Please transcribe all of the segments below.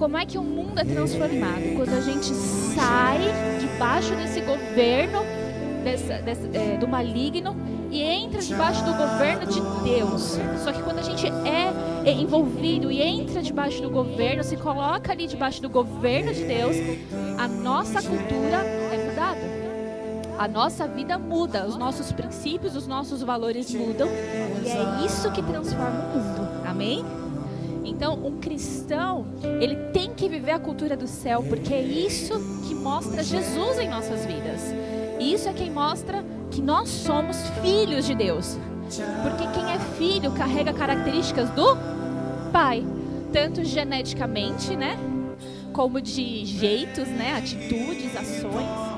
como é que o mundo é transformado? Quando a gente sai debaixo desse governo do maligno e entra debaixo do governo de Deus. Só que quando a gente é envolvido e entra debaixo do governo, se coloca ali debaixo do governo de Deus, a nossa cultura é mudada. A nossa vida muda, os nossos princípios, os nossos valores mudam, e é isso que transforma o mundo. Amém? Então, um cristão, ele tem que viver a cultura do céu, porque é isso que mostra Jesus em nossas vidas. E isso é quem mostra que nós somos filhos de Deus. Porque quem é filho carrega características do pai, tanto geneticamente, né, como de jeitos, né, atitudes, ações.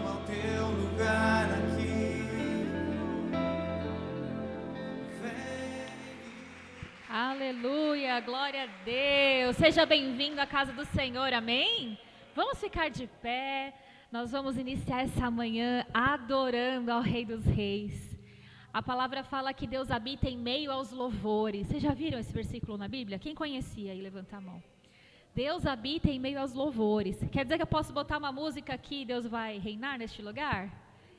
Aleluia, glória a Deus. Seja bem-vindo à casa do Senhor, amém? Vamos ficar de pé. Nós vamos iniciar essa manhã adorando ao Rei dos Reis. A palavra fala que Deus habita em meio aos louvores. Vocês já viram esse versículo na Bíblia? Quem conhecia aí, levanta a mão. Deus habita em meio aos louvores. Quer dizer que eu posso botar uma música aqui e Deus vai reinar neste lugar?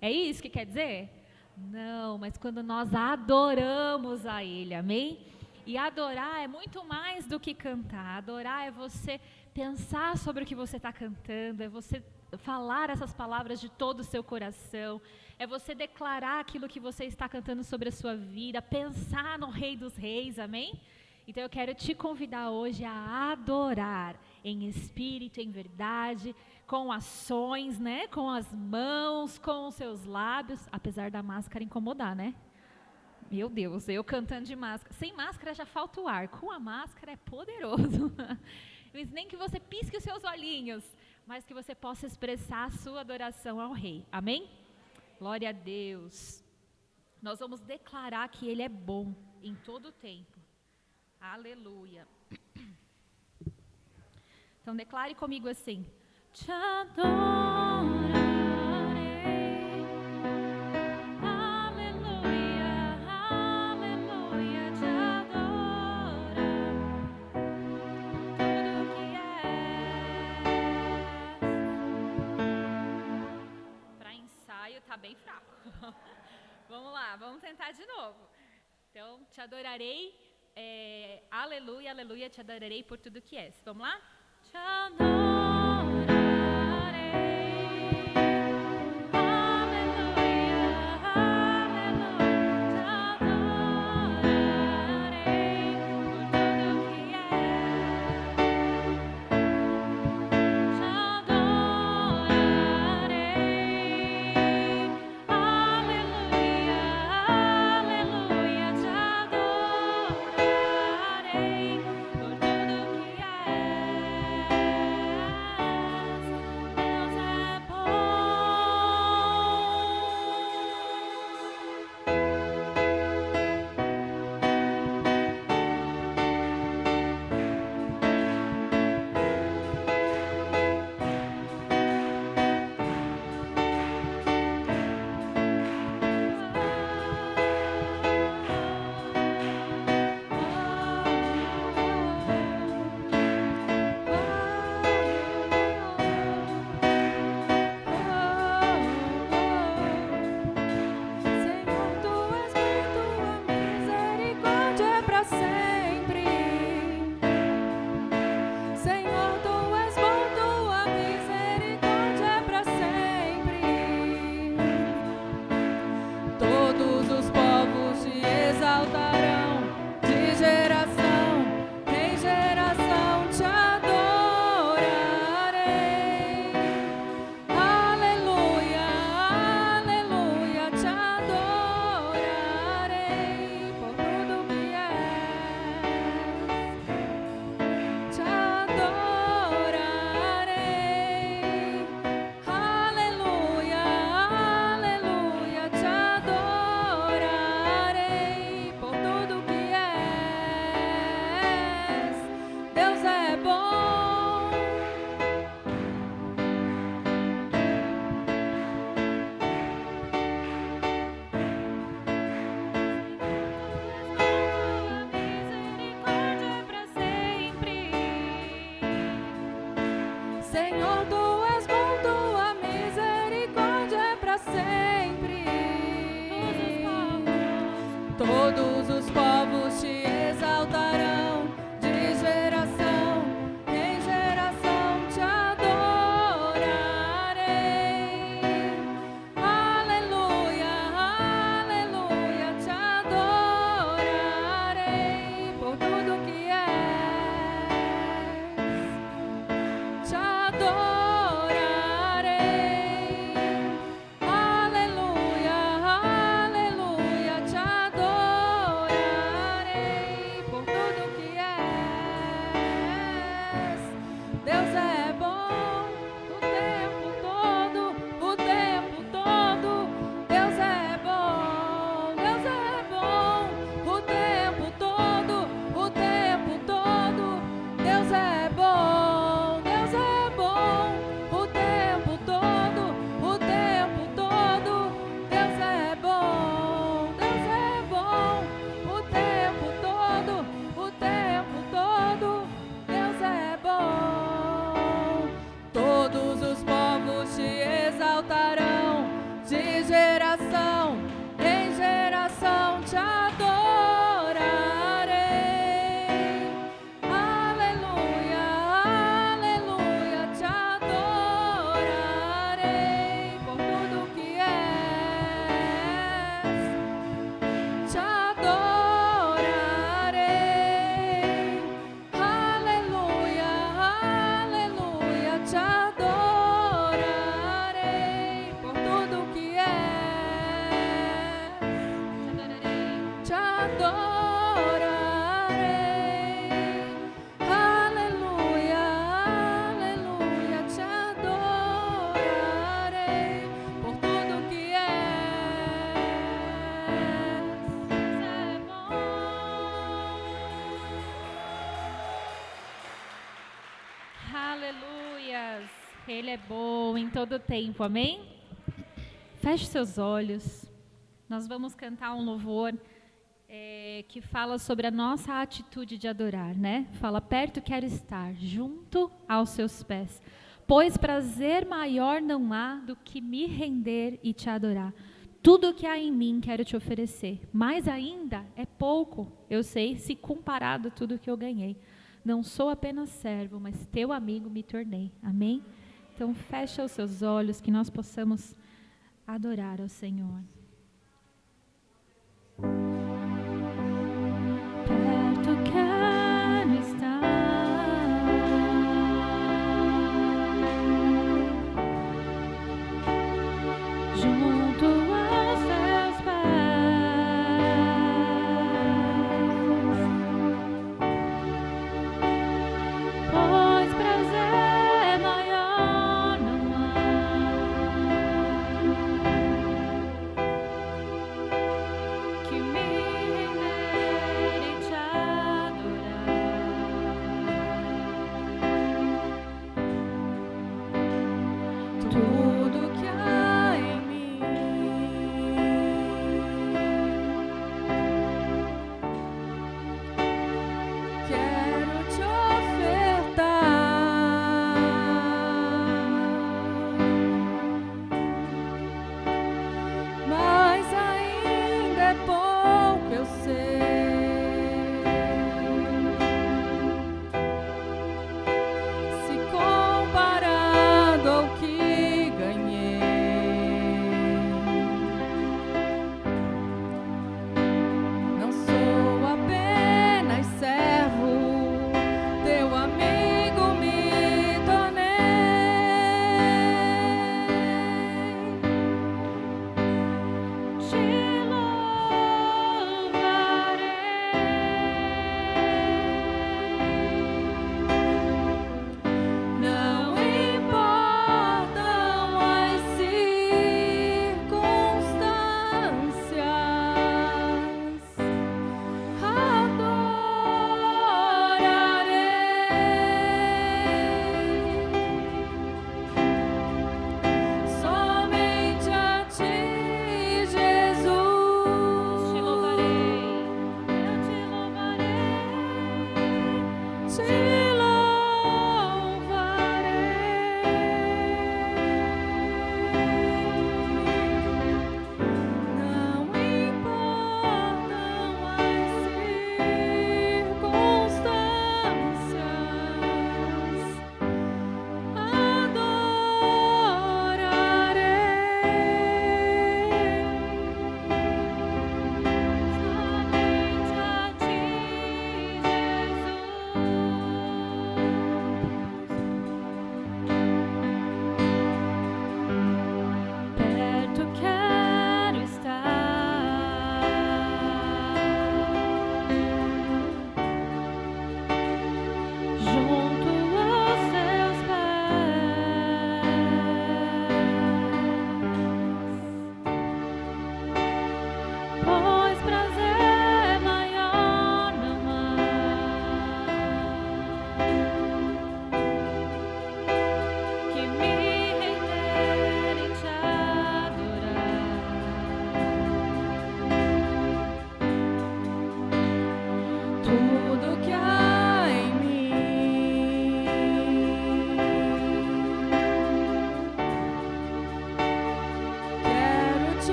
É isso que quer dizer? Não, mas quando nós adoramos a Ele, amém? E adorar é muito mais do que cantar. Adorar é você pensar sobre o que você está cantando, é você falar essas palavras de todo o seu coração, é você declarar aquilo que você está cantando sobre a sua vida, pensar no Rei dos Reis, amém? Então eu quero te convidar hoje a adorar em espírito, em verdade, com ações, né? Com as mãos, com os seus lábios, apesar da máscara incomodar, né? Meu Deus, eu cantando de máscara. Sem máscara já falta o ar, com a máscara é poderoso. Mas nem que você pisque os seus olhinhos, mas que você possa expressar a sua adoração ao Rei. Amém? Glória a Deus. Nós vamos declarar que Ele é bom em todo o tempo. Aleluia. Então declare comigo assim: te adorarei. Aleluia, aleluia, te adoro. Tudo que és. Para ensaio tá bem fraco. Vamos lá, vamos tentar de novo. Então, te adorarei. Aleluia, aleluia, te adorarei por tudo que és. Vamos lá? Te adorarei. Aleluia, aleluia, te adorarei por tudo que és. Te adorarei. Aleluia, aleluia, te adorarei por tudo que és. exaltarão, de geração em geração te adorarei. Aleluia, aleluia, te adorarei por tudo que és, te adorarei. Aleluia, aleluia, te adorarei por tudo que és, te adorarei. Aleluia, aleluia, te adorarei por tudo que és. Aleluias! Ele é bom em todo tempo, amém? Feche seus olhos. Nós vamos cantar um louvor que fala sobre a nossa atitude de adorar, né? Fala, perto quero estar, junto aos seus pés. Pois prazer maior não há do que me render e te adorar. Tudo o que há em mim quero te oferecer. Mais ainda é pouco, eu sei, se comparado a tudo que eu ganhei. Não sou apenas servo, mas teu amigo me tornei. Amém? Então fecha os seus olhos, que nós possamos adorar ao Senhor. Perto quero estar, junto aos teus pés, pois prazer maior não há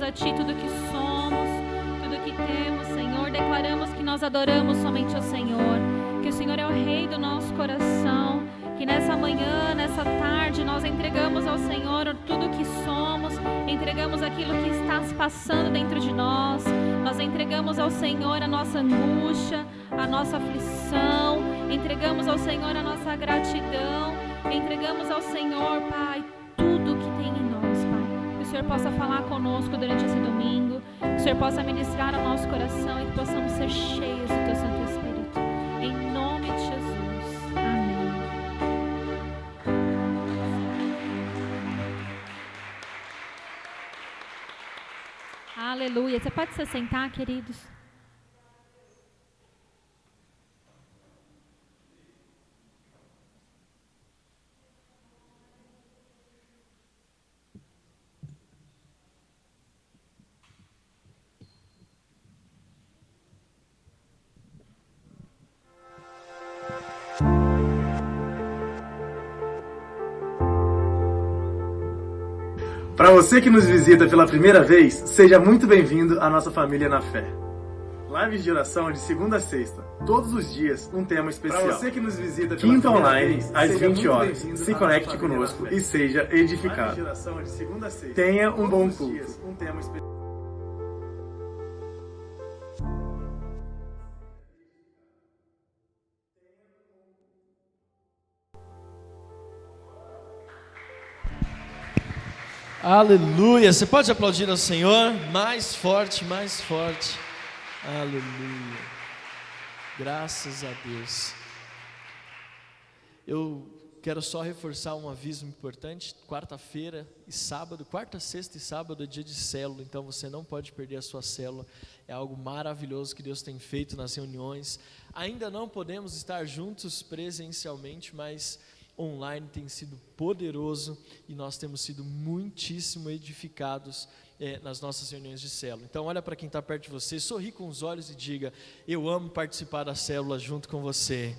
entregamos a Ti tudo que somos, tudo que temos, Senhor. Declaramos que nós adoramos somente o Senhor, que o Senhor é o Rei do nosso coração, que nessa manhã, nessa tarde, nós entregamos ao Senhor tudo que somos, entregamos aquilo que está se passando dentro de nós, nós entregamos ao Senhor a nossa angústia, a nossa aflição, entregamos ao Senhor a nossa gratidão, entregamos ao Senhor, Pai, tudo que tem em nós, Pai. Que o Senhor possa falar conosco durante esse domingo, que o Senhor possa ministrar ao nosso coração e que possamos ser cheios do Teu Santo Espírito. Em nome de Jesus. Amém. Aleluia. Você pode se sentar, queridos? Para você que nos visita pela primeira vez, seja muito bem-vindo à nossa família na fé. Lives de oração de segunda a sexta, todos os dias um tema especial. Para você que nos visita pela quinta online, às 20 horas, se conecte conosco e seja edificado. De oração de segunda a sexta, tenha um bom culto. Um tema especial. Aleluia, você pode aplaudir ao Senhor, mais forte, mais forte, aleluia, graças a Deus. Eu quero só reforçar um aviso importante, quarta-feira e sábado, quarta, sexta e sábado é dia de célula, então você não pode perder a sua célula, é algo maravilhoso que Deus tem feito nas reuniões. Ainda não podemos estar juntos presencialmente, mas online tem sido poderoso e nós temos sido muitíssimo edificados nas nossas reuniões de célula. Então olha para quem está perto de você, sorri com os olhos e diga: eu amo participar da célula junto com você.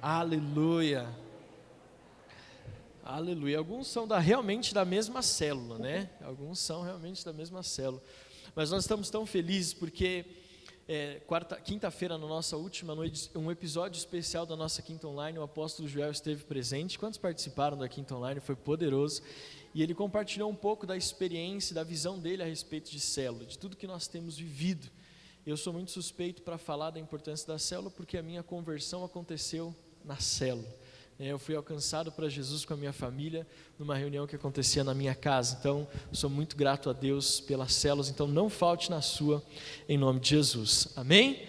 Aleluia, aleluia. Alguns são realmente da mesma célula, né? Alguns são realmente da mesma célula, mas nós estamos tão felizes porque quinta-feira, na nossa última noite, um episódio especial da nossa Quinta Online, o apóstolo Joel esteve presente. Quantos participaram da Quinta Online? Foi poderoso. E ele compartilhou um pouco da experiência, da visão dele a respeito de célula, de tudo que nós temos vivido. Eu sou muito suspeito para falar da importância da célula, porque a minha conversão aconteceu na célula. Eu fui alcançado para Jesus com a minha família, numa reunião que acontecia na minha casa. Então, sou muito grato a Deus pelas células. Então, não falte na sua, em nome de Jesus. Amém?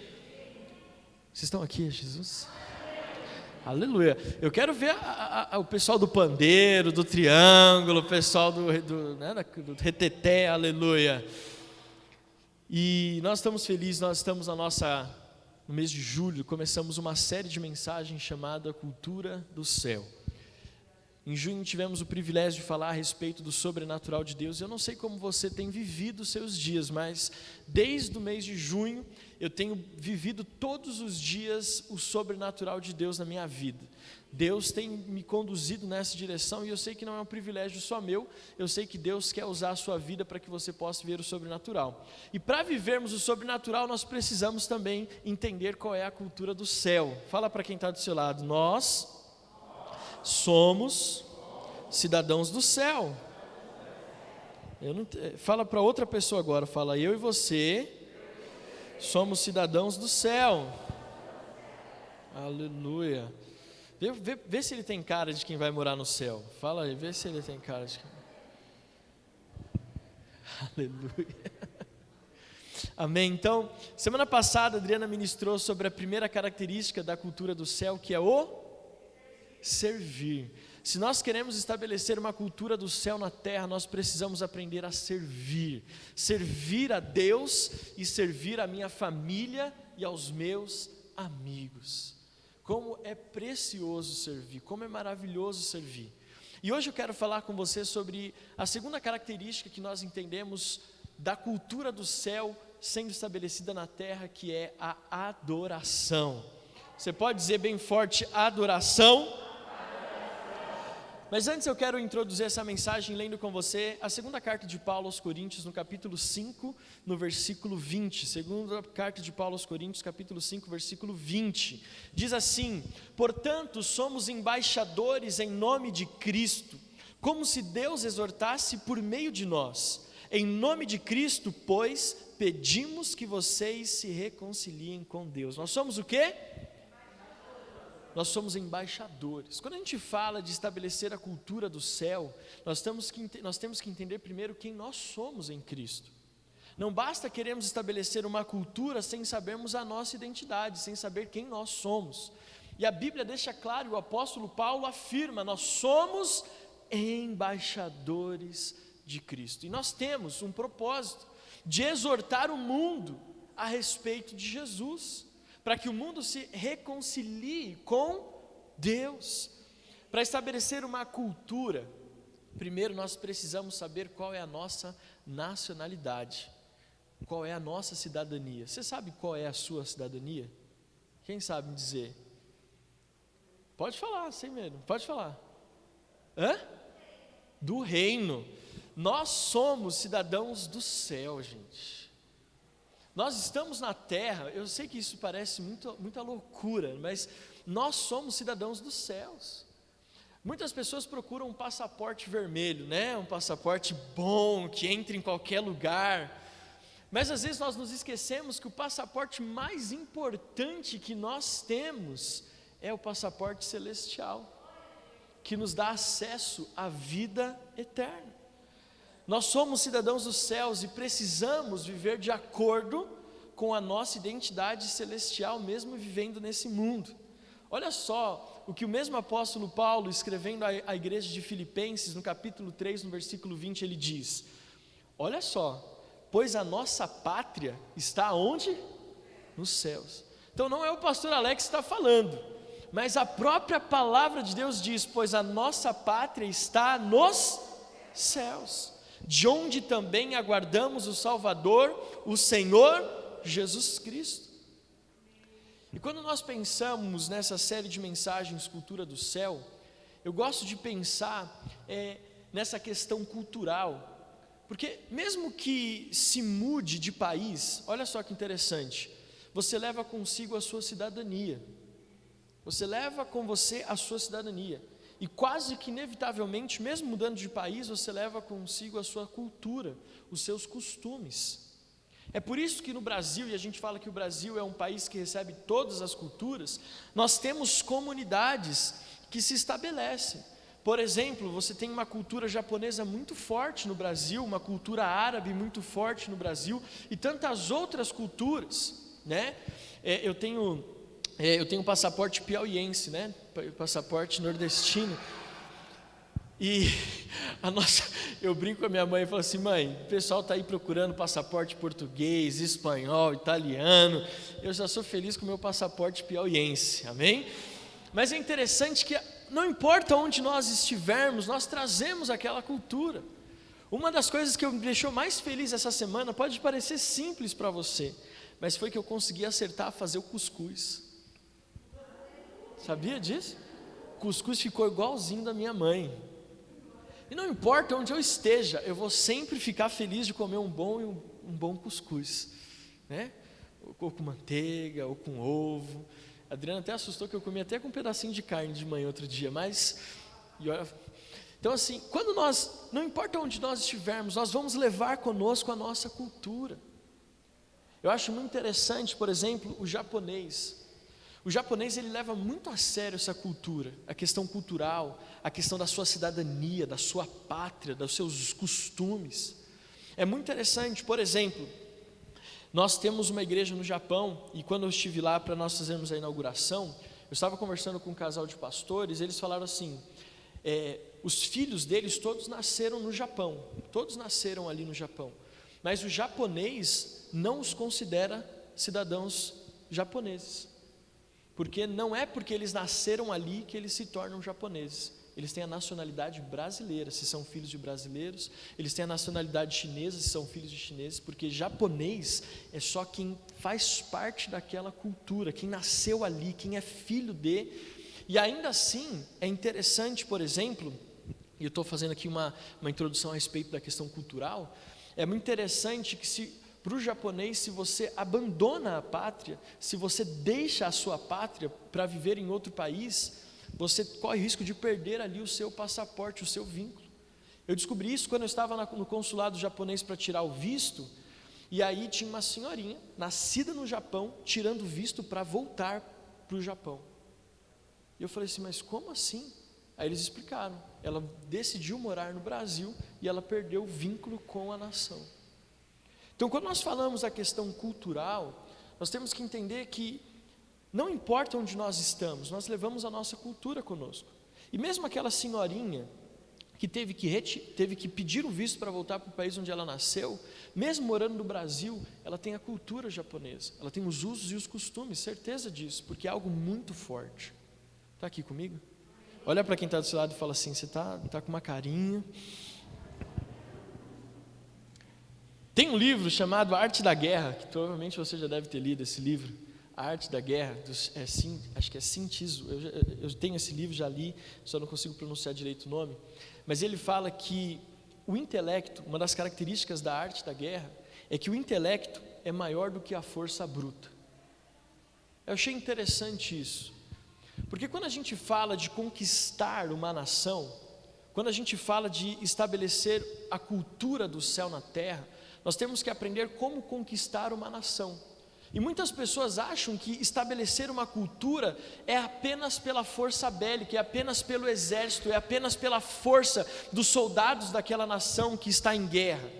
Vocês estão aqui, Jesus? Aleluia. Eu quero ver o pessoal do pandeiro, do triângulo, o pessoal do reteté, aleluia. E nós estamos felizes, nós estamos no mês de julho, começamos uma série de mensagens chamada Cultura do Céu. Em junho tivemos o privilégio de falar a respeito do sobrenatural de Deus. Eu não sei como você tem vivido os seus dias, mas desde o mês de junho eu tenho vivido todos os dias o sobrenatural de Deus na minha vida. Deus tem me conduzido nessa direção e eu sei que não é um privilégio só meu, eu sei que Deus quer usar a sua vida para que você possa ver o sobrenatural. E para vivermos o sobrenatural, nós precisamos também entender qual é a cultura do céu. Fala para quem está do seu lado: nós somos cidadãos do céu. Fala para outra pessoa agora, fala: eu e você somos cidadãos do céu. Aleluia. Vê se ele tem cara de quem vai morar no céu. Fala aí, vê se ele tem cara de quem... Aleluia. Amém. Então, semana passada a Adriana ministrou sobre a primeira característica da cultura do céu, que é o servir. Se nós queremos estabelecer uma cultura do céu na terra, nós precisamos aprender a servir. Servir a Deus e servir a minha família e aos meus amigos. Como é precioso servir, como é maravilhoso servir. E hoje eu quero falar com você sobre a segunda característica que nós entendemos da cultura do céu sendo estabelecida na terra, que é a adoração. Você pode dizer bem forte: adoração? Mas antes eu quero introduzir essa mensagem lendo com você a segunda carta de Paulo aos Coríntios, no capítulo 5, no versículo 20. Segunda carta de Paulo aos Coríntios, capítulo 5, versículo 20. Diz assim: portanto, somos embaixadores em nome de Cristo, como se Deus exortasse por meio de nós. Em nome de Cristo, pois, pedimos que vocês se reconciliem com Deus. Nós somos o quê? Nós somos embaixadores. Quando a gente fala de estabelecer a cultura do céu, nós temos que entender primeiro quem nós somos em Cristo. Não basta queremos estabelecer uma cultura sem sabermos a nossa identidade, sem saber quem nós somos. E a Bíblia deixa claro, o apóstolo Paulo afirma: nós somos embaixadores de Cristo. E nós temos um propósito de exortar o mundo a respeito de Jesus, para que o mundo se reconcilie com Deus. Para estabelecer uma cultura, primeiro nós precisamos saber qual é a nossa nacionalidade, qual é a nossa cidadania. Você sabe qual é a sua cidadania? Quem sabe me dizer? Pode falar, sem medo, pode falar. Do reino. Nós somos cidadãos do céu, gente. Nós estamos na terra. Eu sei que isso parece muita loucura, mas nós somos cidadãos dos céus. Muitas pessoas procuram um passaporte vermelho, né? Um passaporte bom, que entre em qualquer lugar. Mas às vezes nós nos esquecemos que o passaporte mais importante que nós temos é o passaporte celestial, que nos dá acesso à vida eterna. Nós somos cidadãos dos céus e precisamos viver de acordo com a nossa identidade celestial, mesmo vivendo nesse mundo. Olha só o que o mesmo apóstolo Paulo, escrevendo à igreja de Filipenses, no capítulo 3, no versículo 20, ele diz: olha só, pois a nossa pátria está onde? Nos céus. Então não é o pastor Alex que está falando, mas a própria palavra de Deus diz: pois a nossa pátria está nos céus, de onde também aguardamos o Salvador, o Senhor Jesus Cristo. E quando nós pensamos nessa série de mensagens Cultura do Céu, eu gosto de pensar nessa questão cultural, porque mesmo que se mude de país, olha só que interessante, você leva consigo a sua cidadania, você leva com você a sua cidadania. E quase que inevitavelmente, mesmo mudando de país, você leva consigo a sua cultura, os seus costumes. É por isso que no Brasil, e a gente fala que o Brasil é um país que recebe todas as culturas, nós temos comunidades que se estabelecem. Por exemplo, você tem uma cultura japonesa muito forte no Brasil, uma cultura árabe muito forte no Brasil, e tantas outras culturas, né? Eu tenho um passaporte piauiense, né? Passaporte nordestino. E eu brinco com a minha mãe e falo assim: mãe, o pessoal está aí procurando passaporte português, espanhol, italiano. Eu já sou feliz com o meu passaporte piauiense, amém? Mas é interessante que não importa onde nós estivermos, nós trazemos aquela cultura. Uma das coisas que me deixou mais feliz essa semana, pode parecer simples para você, mas foi que eu consegui acertar a fazer o cuscuz. Sabia disso? O cuscuz ficou igualzinho da minha mãe. E não importa onde eu esteja, eu vou sempre ficar feliz de comer um bom cuscuz, né? Ou com manteiga, ou com ovo. A Adriana até assustou que eu comi até com um pedacinho de carne de manhã outro dia, então assim, não importa onde nós estivermos, nós vamos levar conosco a nossa cultura. Eu acho muito interessante, por exemplo, o japonês. O japonês, ele leva muito a sério essa cultura, a questão cultural, a questão da sua cidadania, da sua pátria, dos seus costumes. É muito interessante, por exemplo, nós temos uma igreja no Japão, e quando eu estive lá para nós fazermos a inauguração, eu estava conversando com um casal de pastores, eles falaram assim, os filhos deles todos nasceram no Japão, todos nasceram ali no Japão, mas o japonês não os considera cidadãos japoneses. Porque não é porque eles nasceram ali que eles se tornam japoneses. Eles têm a nacionalidade brasileira, se são filhos de brasileiros. Eles têm a nacionalidade chinesa, se são filhos de chineses. Porque japonês é só quem faz parte daquela cultura, quem nasceu ali, quem é filho de. E ainda assim, é interessante, por exemplo, e eu estou fazendo aqui uma introdução a respeito da questão cultural, é muito interessante que para o japonês, se você abandona a pátria, se você deixa a sua pátria para viver em outro país, você corre o risco de perder ali o seu passaporte, o seu vínculo. Eu descobri isso quando eu estava no consulado japonês para tirar o visto, e aí tinha uma senhorinha, nascida no Japão, tirando visto para voltar para o Japão. E eu falei assim, mas como assim? Aí eles explicaram, ela decidiu morar no Brasil e ela perdeu o vínculo com a nação. Então, quando nós falamos da questão cultural, nós temos que entender que não importa onde nós estamos, nós levamos a nossa cultura conosco. E mesmo aquela senhorinha que teve que pedir o visto para voltar para o país onde ela nasceu, mesmo morando no Brasil, ela tem a cultura japonesa, ela tem os usos e os costumes, certeza disso, porque é algo muito forte. Está aqui comigo? Olha para quem está do seu lado e fala assim, você está com uma carinha. Tem um livro chamado A Arte da Guerra, que provavelmente você já deve ter lido esse livro, A Arte da Guerra, acho que é Sintizo, eu tenho esse livro, já li, só não consigo pronunciar direito o nome, mas ele fala que o intelecto, uma das características da arte da guerra, é que o intelecto é maior do que a força bruta. Eu achei interessante isso, porque quando a gente fala de conquistar uma nação, quando a gente fala de estabelecer a cultura do céu na terra, nós temos que aprender como conquistar uma nação. E muitas pessoas acham que estabelecer uma cultura é apenas pela força bélica, é apenas pelo exército, é apenas pela força dos soldados daquela nação que está em guerra.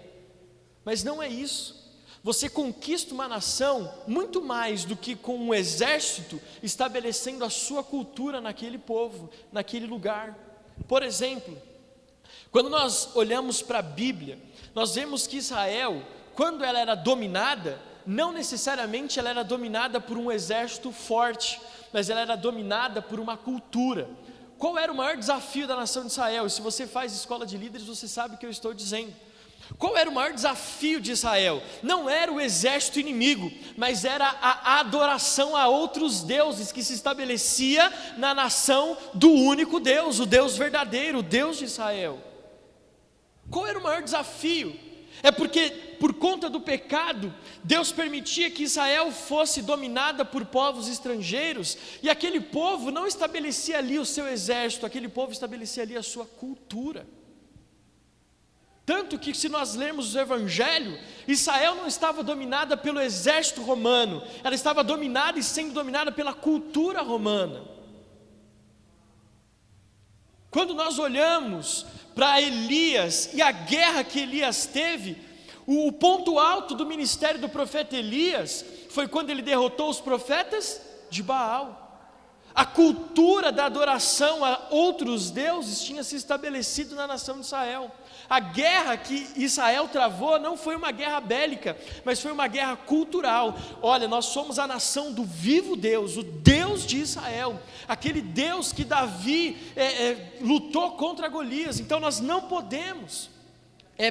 Mas não é isso. Você conquista uma nação muito mais do que com um exército estabelecendo a sua cultura naquele povo, naquele lugar. Por exemplo, quando nós olhamos para a Bíblia, nós vemos que Israel, quando ela era dominada, não necessariamente ela era dominada por um exército forte, mas ela era dominada por uma cultura. Qual era o maior desafio da nação de Israel? E se você faz escola de líderes, você sabe o que eu estou dizendo. Qual era o maior desafio de Israel? Não era o exército inimigo, mas era a adoração a outros deuses que se estabelecia na nação do único Deus, o Deus verdadeiro, o Deus de Israel. Qual era o maior desafio? É porque, por conta do pecado, Deus permitia que Israel fosse dominada por povos estrangeiros, e aquele povo não estabelecia ali o seu exército, aquele povo estabelecia ali a sua cultura. Tanto que, se nós lermos o Evangelho, Israel não estava dominada pelo exército romano, ela estava dominada e sendo dominada pela cultura romana. Quando nós olhamos para Elias e a guerra que Elias teve, o ponto alto do ministério do profeta Elias foi quando ele derrotou os profetas de Baal. A cultura da adoração a outros deuses tinha se estabelecido na nação de Israel. A guerra que Israel travou não foi uma guerra bélica, mas foi uma guerra cultural. Olha, nós somos a nação do vivo Deus, o Deus de Israel, aquele Deus que Davi lutou contra Golias. Então nós não podemos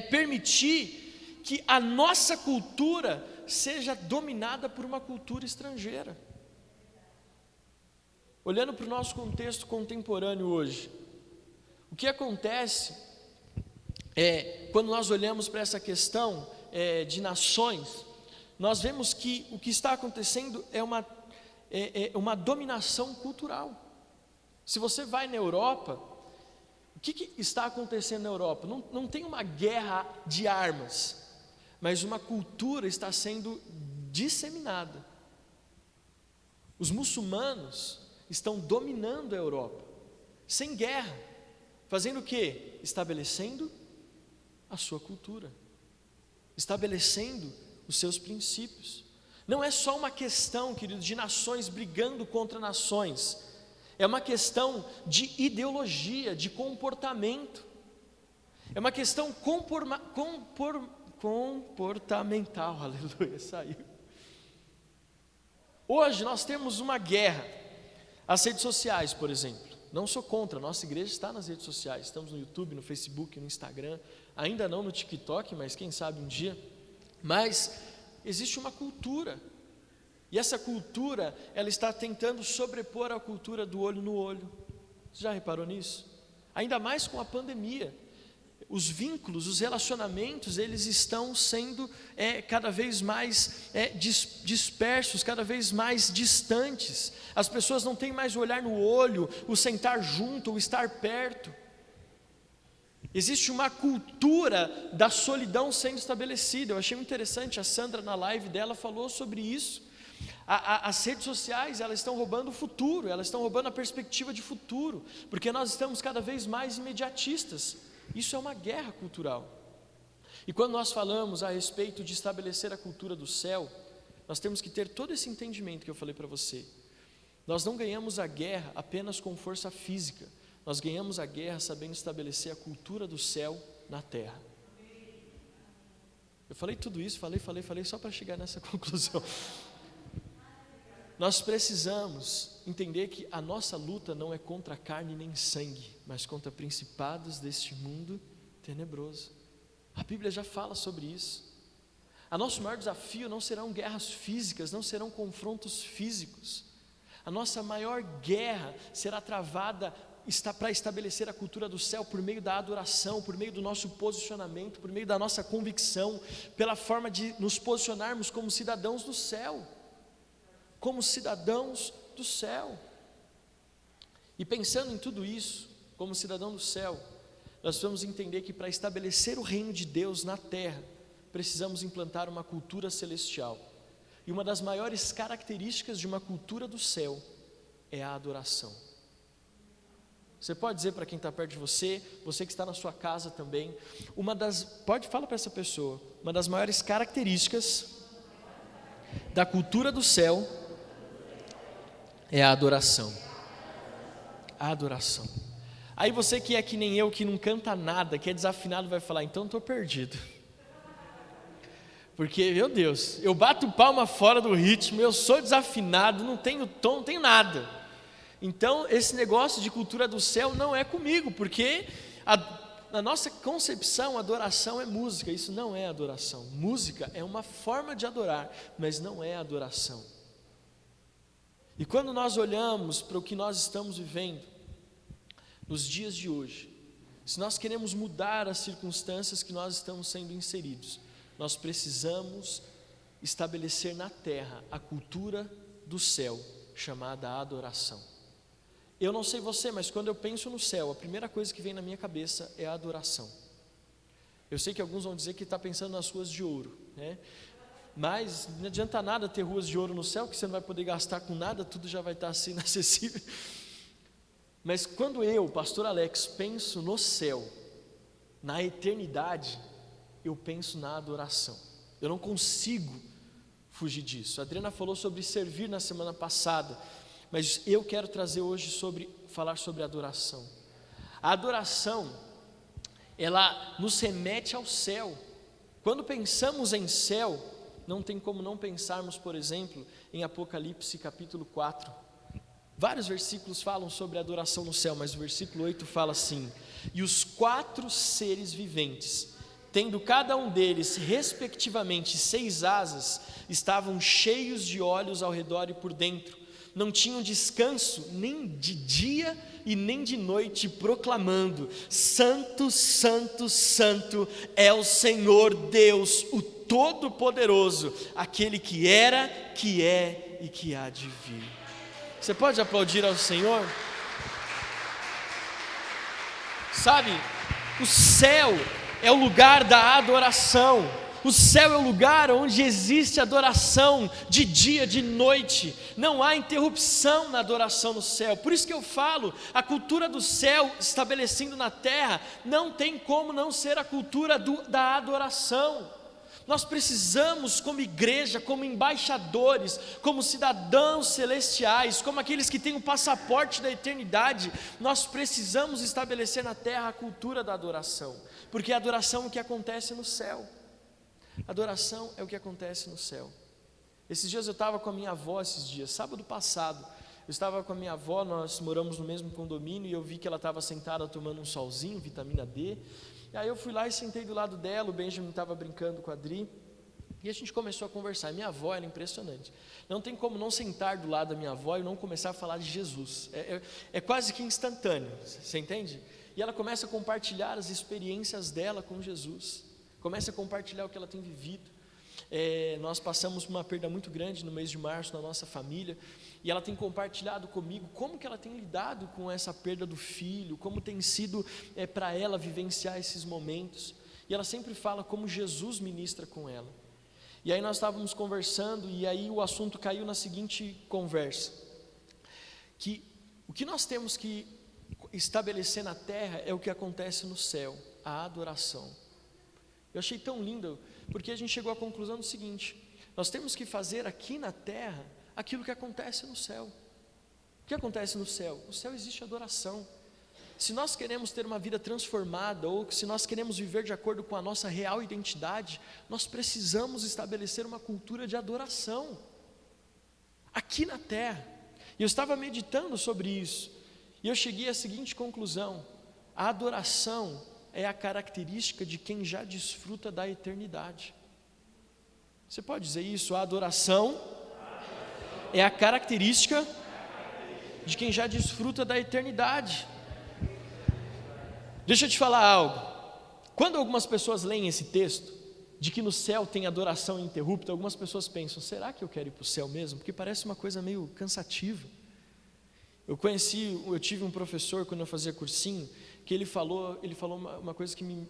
permitir que a nossa cultura seja dominada por uma cultura estrangeira. Olhando para o nosso contexto contemporâneo hoje, o que acontece quando nós olhamos para essa questão de nações, nós vemos que o que está acontecendo é uma dominação cultural. Se você vai na Europa, o que está acontecendo na Europa? Não tem uma guerra de armas, mas uma cultura está sendo disseminada. Os muçulmanos estão dominando a Europa, sem guerra, fazendo o quê? Estabelecendo a sua cultura, estabelecendo os seus princípios. Não é só uma questão, querido, de nações brigando contra nações, é uma questão de ideologia, de comportamento, é uma questão comportamental, aleluia, saiu. Hoje nós temos uma guerra. As redes sociais, por exemplo, não sou contra, nossa igreja está nas redes sociais, estamos no YouTube, no Facebook, no Instagram, ainda não no TikTok, mas quem sabe um dia. Mas existe uma cultura, e essa cultura, ela está tentando sobrepor a cultura do olho no olho. Você já reparou nisso? ainda mais com a pandemia. Os vínculos, os relacionamentos, eles estão sendo cada vez mais dispersos, cada vez mais distantes. As pessoas não têm mais o olhar no olho, o sentar junto, o estar perto. Existe uma cultura da solidão sendo estabelecida. Eu achei muito interessante, a Sandra na live dela falou sobre isso. As redes sociais, elas estão roubando o futuro, elas estão roubando a perspectiva de futuro, porque nós estamos cada vez mais imediatistas. Isso é uma guerra cultural. E quando nós falamos a respeito de estabelecer a cultura do céu, nós temos que ter todo esse entendimento que eu falei para você. Nós não ganhamos a guerra apenas com força física, nós ganhamos a guerra sabendo estabelecer a cultura do céu na terra. Eu falei tudo isso, falei só para chegar nessa conclusão. Nós precisamos entender que a nossa luta não é contra carne nem sangue, mas contra principados deste mundo tenebroso. A Bíblia já fala sobre isso. O nosso maior desafio não serão guerras físicas, não serão confrontos físicos. A nossa maior guerra será travada para estabelecer a cultura do céu por meio da adoração, por meio do nosso posicionamento, por meio da nossa convicção, pela forma de nos posicionarmos como cidadãos do céu. Como cidadãos do céu. E pensando em tudo isso, como cidadão do céu, nós vamos entender que para estabelecer o reino de Deus na terra, precisamos implantar uma cultura celestial. E uma das maiores características de uma cultura do céu é a adoração. Você pode dizer para quem está perto de você que está na sua casa também, fala para essa pessoa, uma das maiores características da cultura do céu é a adoração. A adoração. Aí você que é que nem eu, que não canta nada, que é desafinado, vai falar, então estou perdido. Porque, meu Deus, eu bato palma fora do ritmo, eu sou desafinado, não tenho tom, não tenho nada. Então, esse negócio de cultura do céu não é comigo, porque na nossa concepção, adoração é música. Isso não é adoração. Música é uma forma de adorar, mas não é adoração. E quando nós olhamos para o que nós estamos vivendo nos dias de hoje, se nós queremos mudar as circunstâncias que nós estamos sendo inseridos, nós precisamos estabelecer na terra a cultura do céu, chamada adoração. Eu não sei você, mas quando eu penso no céu, a primeira coisa que vem na minha cabeça é a adoração. Eu sei que alguns vão dizer que está pensando nas ruas de ouro, né? Mas não adianta nada ter ruas de ouro no céu, que você não vai poder gastar com nada, tudo já vai estar assim inacessível. Mas quando eu, pastor Alex, penso no céu, na eternidade, eu penso na adoração. Eu não consigo fugir disso. A Adriana falou sobre servir na semana passada, mas eu quero trazer hoje falar sobre adoração. A adoração, ela nos remete ao céu. Quando pensamos em céu, não tem como não pensarmos, por exemplo, em Apocalipse capítulo 4. Vários versículos falam sobre adoração no céu, mas o versículo 8 fala assim: e os 4 seres viventes, tendo cada um deles respectivamente 6 asas, estavam cheios de olhos ao redor e por dentro, não tinham descanso nem de dia e nem de noite, proclamando: Santo, Santo, Santo é o Senhor Deus, o Todo-Poderoso, aquele que era, que é e que há de vir. Você pode aplaudir ao Senhor? Sabe, o céu é o lugar da adoração. O céu é o lugar onde existe adoração de dia, de noite. Não há interrupção na adoração no céu. Por isso que eu falo, a cultura do céu estabelecendo na terra não tem como não ser a cultura da adoração. Nós precisamos, como igreja, como embaixadores, como cidadãos celestiais, como aqueles que têm o passaporte da eternidade, nós precisamos estabelecer na terra a cultura da adoração, porque a adoração é o que acontece no céu. Adoração é o que acontece no céu. Esses dias eu estava com a minha avó, sábado passado, eu estava com a minha avó, nós moramos no mesmo condomínio, e eu vi que ela estava sentada tomando um solzinho, vitamina D, e aí eu fui lá e sentei do lado dela, o Benjamin estava brincando com a Adri, e a gente começou a conversar. Minha avó era impressionante, não tem como não sentar do lado da minha avó e não começar a falar de Jesus, é quase que instantâneo, você entende? e ela começa a compartilhar as experiências dela com Jesus, começa a compartilhar o que ela tem vivido. Nós passamos por uma perda muito grande no mês de março na nossa família, e ela tem compartilhado comigo como que ela tem lidado com essa perda do filho, como tem sido para ela vivenciar esses momentos, e ela sempre fala como Jesus ministra com ela. E aí nós estávamos conversando, e aí o assunto caiu na seguinte conversa, que o que nós temos que estabelecer na terra é o que acontece no céu, a adoração. Eu achei tão lindo, porque a gente chegou à conclusão do seguinte: nós temos que fazer aqui na terra aquilo que acontece no céu. O que acontece no céu? No céu existe adoração. Se nós queremos ter uma vida transformada, ou se nós queremos viver de acordo com a nossa real identidade, nós precisamos estabelecer uma cultura de adoração aqui na terra. E eu estava meditando sobre isso, e eu cheguei à seguinte conclusão: a adoração é a característica de quem já desfruta da eternidade. Você pode dizer isso? A adoração é a característica de quem já desfruta da eternidade. Deixa eu te falar algo. Quando algumas pessoas leem esse texto, de que no céu tem adoração ininterrupta, algumas pessoas pensam: será que eu quero ir para o céu mesmo? Porque parece uma coisa meio cansativa. Eu tive um professor quando eu fazia cursinho, que ele falou uma coisa que me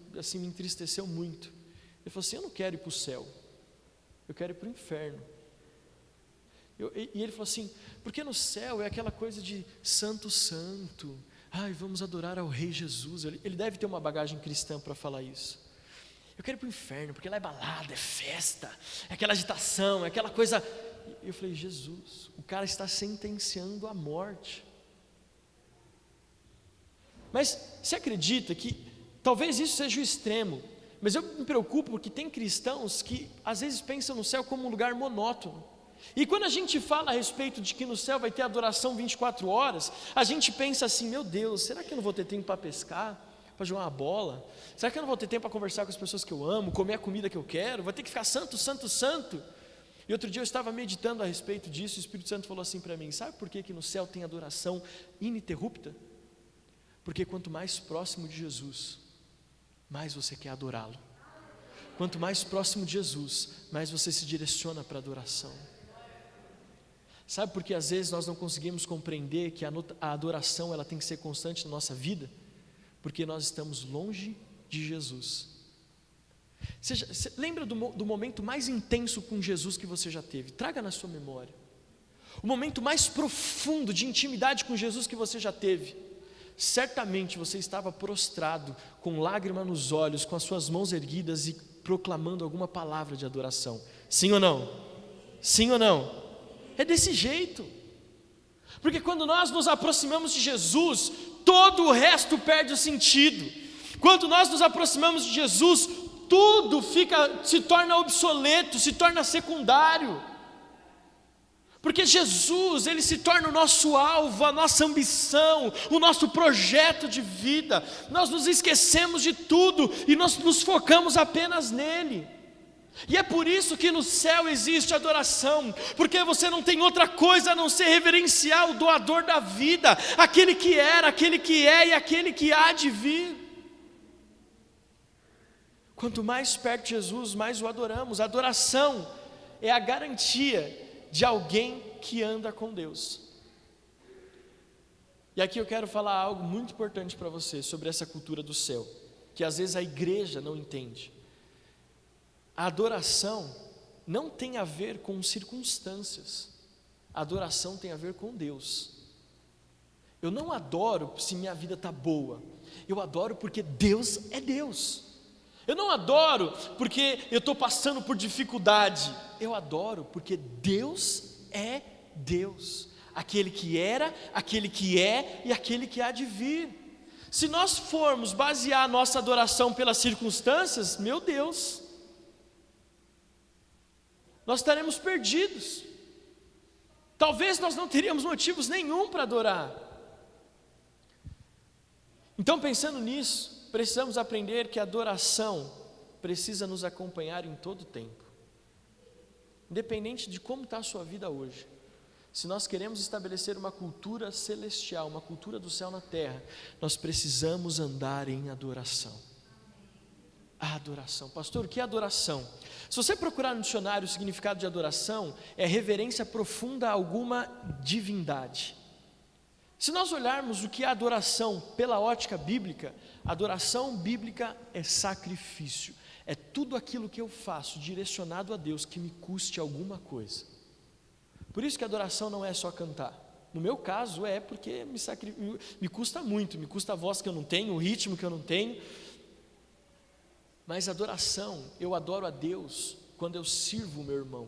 entristeceu muito. Ele falou assim: eu não quero ir para o céu, eu quero ir para o inferno. E ele falou assim: porque no céu é aquela coisa de santo, santo, vamos adorar ao Rei Jesus. Ele deve ter uma bagagem cristã para falar isso. Eu quero ir para o inferno, porque lá é balada, é festa, é aquela agitação, é aquela coisa. E eu falei: Jesus, o cara está sentenciando a morte. Mas você acredita que talvez isso seja o extremo, mas eu me preocupo porque tem cristãos que às vezes pensam no céu como um lugar monótono. E quando a gente fala a respeito de que no céu vai ter adoração 24 horas, a gente pensa assim: meu Deus, será que eu não vou ter tempo para pescar, para jogar uma bola? Será que eu não vou ter tempo para conversar com as pessoas que eu amo, comer a comida que eu quero? Vou ter que ficar santo, santo, santo. E outro dia eu estava meditando a respeito disso, e o Espírito Santo falou assim para mim: sabe por que no céu tem adoração ininterrupta? Porque quanto mais próximo de Jesus, mais você quer adorá-lo. Quanto mais próximo de Jesus, mais você se direciona para a adoração. Sabe por que às vezes nós não conseguimos compreender que a adoração ela tem que ser constante na nossa vida? Porque nós estamos longe de Jesus. Você lembra do momento mais intenso com Jesus que você já teve? Traga na sua memória. O momento mais profundo de intimidade com Jesus que você já teve. Certamente você estava prostrado, com lágrima nos olhos, com as suas mãos erguidas e proclamando alguma palavra de adoração. Sim ou não? Sim ou não? É desse jeito. Porque quando nós nos aproximamos de Jesus, todo o resto perde o sentido. Quando nós nos aproximamos de Jesus, tudo se torna obsoleto, se torna secundário. Porque Jesus, Ele se torna o nosso alvo, a nossa ambição, o nosso projeto de vida. Nós nos esquecemos de tudo e nós nos focamos apenas nele. E é por isso que no céu existe adoração, porque você não tem outra coisa a não ser reverenciar o doador da vida, aquele que era, aquele que é e aquele que há de vir. Quanto mais perto de Jesus, mais o adoramos. A adoração é a garantia de alguém que anda com Deus. E aqui eu quero falar algo muito importante para você sobre essa cultura do céu, que às vezes a igreja não entende. A adoração não tem a ver com circunstâncias, a adoração tem a ver com Deus. Eu não adoro se minha vida está boa, eu adoro porque Deus é Deus. Eu não adoro porque eu estou passando por dificuldade, eu adoro porque Deus é Deus, aquele que era, aquele que é e aquele que há de vir. Se nós formos basear a nossa adoração pelas circunstâncias, meu Deus, nós estaremos perdidos. Talvez nós não teríamos motivos nenhum para adorar. Então, pensando nisso, precisamos aprender que a adoração precisa nos acompanhar em todo o tempo. Independente de como está a sua vida hoje. se nós queremos estabelecer uma cultura celestial, uma cultura do céu na terra, nós precisamos andar em adoração. A adoração. Pastor, o que é adoração? Se você procurar no dicionário o significado de adoração, é reverência profunda a alguma divindade. Se nós olharmos o que é adoração pela ótica bíblica, adoração bíblica é sacrifício. É tudo aquilo que eu faço direcionado a Deus que me custe alguma coisa. Por isso que a adoração não é só cantar. No meu caso é porque me custa muito, me custa a voz que eu não tenho, o ritmo que eu não tenho. Mas adoração, eu adoro a Deus quando eu sirvo o meu irmão.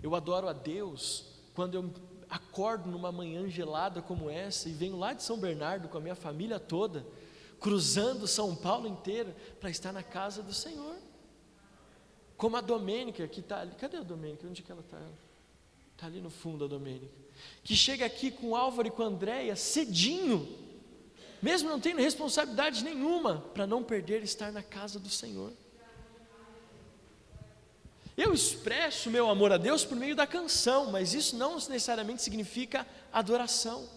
Eu adoro a Deus quando eu acordo numa manhã gelada como essa e venho lá de São Bernardo com a minha família toda, cruzando São Paulo inteira para estar na casa do Senhor. Como a Domênica que está ali. Cadê a Domênica? Onde que ela está? Está ali no fundo a Domênica. Que chega aqui com o Álvaro e com a Andréia cedinho, mesmo não tendo responsabilidade nenhuma, para não perder estar na casa do Senhor. Eu expresso meu amor a Deus por meio da canção, mas isso não necessariamente significa adoração.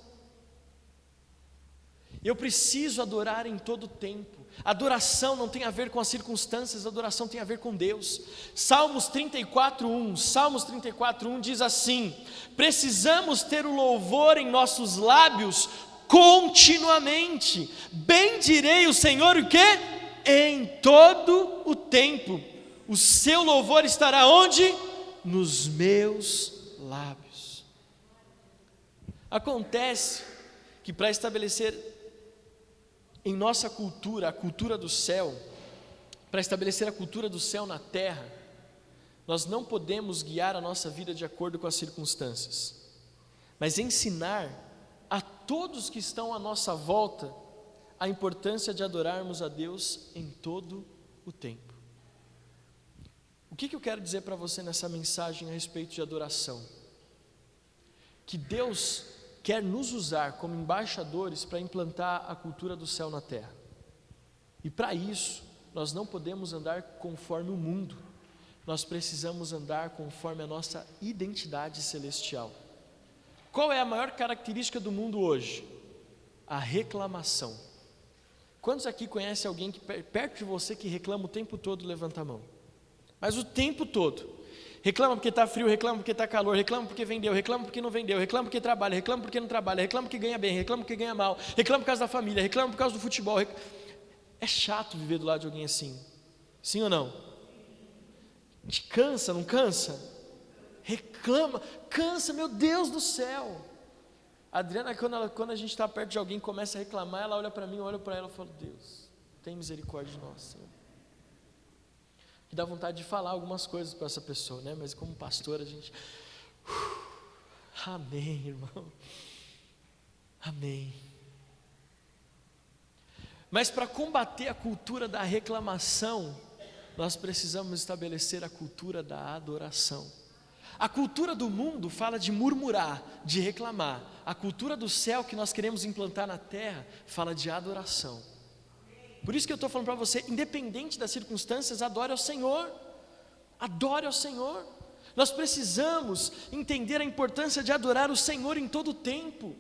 Eu preciso adorar em todo tempo. Adoração não tem a ver com as circunstâncias, adoração tem a ver com Deus. Salmos 34:1 diz assim: precisamos ter o louvor em nossos lábios continuamente. Bendirei o Senhor o quê? Em todo o tempo. O seu louvor estará onde? Nos meus lábios. Acontece que para estabelecer em nossa cultura, a cultura do céu, para estabelecer a cultura do céu na terra, nós não podemos guiar a nossa vida de acordo com as circunstâncias, mas ensinar a todos que estão à nossa volta a importância de adorarmos a Deus em todo o tempo. O que eu quero dizer para você nessa mensagem a respeito de adoração? Que Deus quer nos usar como embaixadores para implantar a cultura do céu na terra. E para isso, nós não podemos andar conforme o mundo, nós precisamos andar conforme a nossa identidade celestial. Qual é a maior característica do mundo hoje? A reclamação. Quantos aqui conhecem alguém que perto de você que reclama o tempo todo? Levanta a mão. Mas o tempo todo. Reclama porque está frio, reclama porque está calor, reclama porque vendeu, reclama porque não vendeu, reclama porque trabalha, reclama porque não trabalha, reclama porque ganha bem, reclama porque ganha mal, reclama por causa da família, reclama por causa do futebol. É chato viver do lado de alguém assim. Sim ou não? Te cansa, não cansa? Reclama, cansa, meu Deus do céu. A Adriana, quando a gente está perto de alguém e começa a reclamar, ela olha para mim, eu olho para ela e falo: Deus, tem misericórdia de nós, Senhor. E dá vontade de falar algumas coisas para essa pessoa, né? Mas como pastor a gente... Amém, irmão. Amém. Mas para combater a cultura da reclamação, nós precisamos estabelecer a cultura da adoração. A cultura do mundo fala de murmurar, de reclamar. A cultura do céu que nós queremos implantar na terra fala de adoração. Por isso que eu estou falando para você, independente das circunstâncias, adore ao Senhor. Adore ao Senhor. Nós precisamos entender a importância de adorar o Senhor em todo o tempo.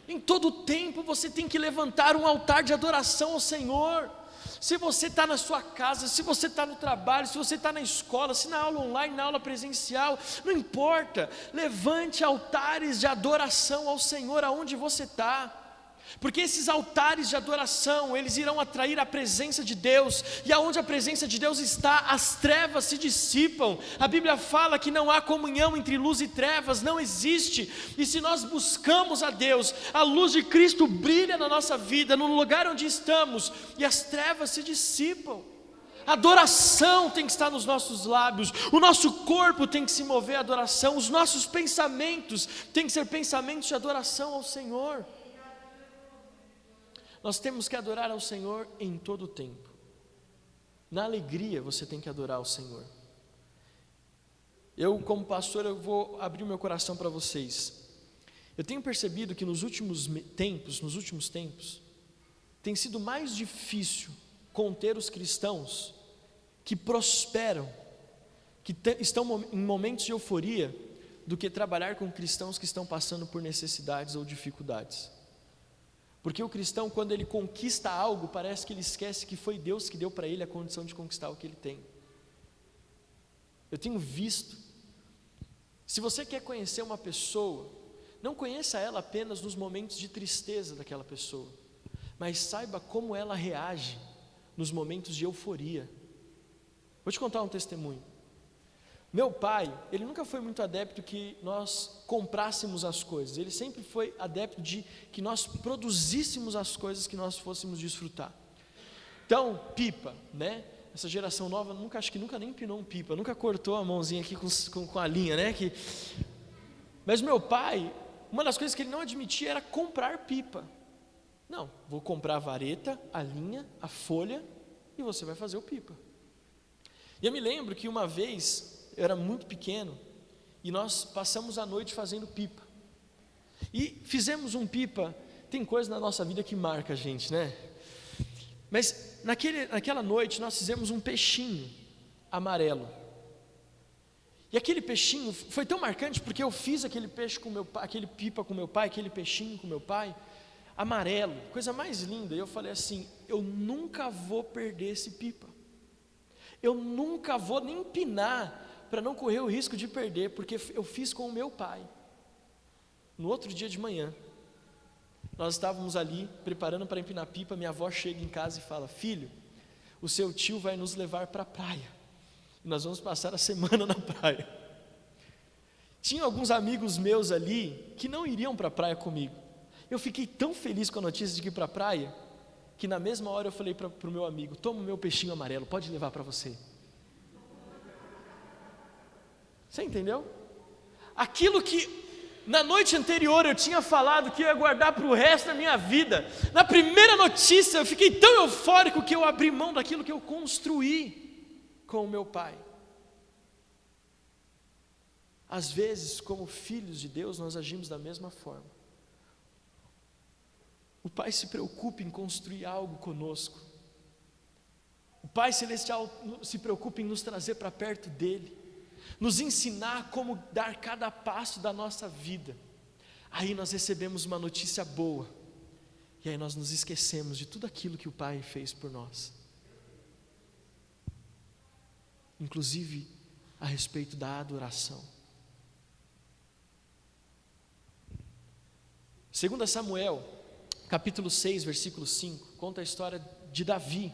Em todo o tempo você tem que levantar um altar de adoração ao Senhor. Se você está na sua casa, se você está no trabalho, se você está na escola, se na aula online, na aula presencial, não importa, levante altares de adoração ao Senhor aonde você está. Porque esses altares de adoração, eles irão atrair a presença de Deus, e aonde a presença de Deus está, as trevas se dissipam. A Bíblia fala que não há comunhão entre luz e trevas, não existe. E se nós buscamos a Deus, a luz de Cristo brilha na nossa vida, no lugar onde estamos, e as trevas se dissipam. A adoração tem que estar nos nossos lábios, o nosso corpo tem que se mover à adoração, os nossos pensamentos têm que ser pensamentos de adoração ao Senhor. Nós temos que adorar ao Senhor em todo o tempo. Na alegria você tem que adorar ao Senhor. Eu, como pastor, eu vou abrir o meu coração para vocês. Eu tenho percebido que nos últimos tempos, tem sido mais difícil conter os cristãos que prosperam, que estão em momentos de euforia, do que trabalhar com cristãos que estão passando por necessidades ou dificuldades. Porque o cristão, quando ele conquista algo, parece que ele esquece que foi Deus que deu para ele a condição de conquistar o que ele tem. Eu tenho visto, se você quer conhecer uma pessoa, não conheça ela apenas nos momentos de tristeza daquela pessoa, mas saiba como ela reage nos momentos de euforia. Vou te contar um testemunho. Meu pai, ele nunca foi muito adepto que nós comprássemos as coisas, ele sempre foi adepto de que nós produzíssemos as coisas que nós fôssemos desfrutar. Então, pipa, né? Essa geração nova acho que nunca nem empinou um pipa, nunca cortou a mãozinha aqui com a linha, né? Mas meu pai, uma das coisas que ele não admitia era comprar pipa. Não, vou comprar a vareta, a linha, a folha e você vai fazer o pipa. E eu me lembro que uma vez, eu era muito pequeno, e nós passamos a noite fazendo pipa. E fizemos um pipa, tem coisa na nossa vida que marca a gente, né? Mas naquela noite nós fizemos um peixinho amarelo. E aquele peixinho foi tão marcante porque eu fiz aquele peixe com meu pai, aquele pipa com meu pai, aquele peixinho com meu pai, amarelo, coisa mais linda. E eu falei assim: eu nunca vou perder esse pipa. Eu nunca vou nem empinar para não correr o risco de perder, porque eu fiz com o meu pai. No outro dia de manhã, nós estávamos ali preparando para empinar pipa. Minha avó chega em casa e fala: filho, o seu tio vai nos levar para a praia, e nós vamos passar a semana na praia. Tinha alguns amigos meus ali que não iriam para a praia comigo. Eu fiquei tão feliz com a notícia de que ir para a praia, que na mesma hora eu falei para o meu amigo: toma o meu peixinho amarelo, pode levar para você. Você entendeu? Aquilo que na noite anterior eu tinha falado que eu ia guardar para o resto da minha vida, na primeira notícia eu fiquei tão eufórico que eu abri mão daquilo que eu construí com o meu pai. Às vezes, como filhos de Deus, nós agimos da mesma forma. O Pai se preocupa em construir algo conosco. O Pai Celestial se preocupa em nos trazer para perto dEle, nos ensinar como dar cada passo da nossa vida. Aí nós recebemos uma notícia boa, e aí nós nos esquecemos de tudo aquilo que o Pai fez por nós, inclusive a respeito da adoração. 2 Samuel, capítulo 6, versículo 5, conta a história de Davi,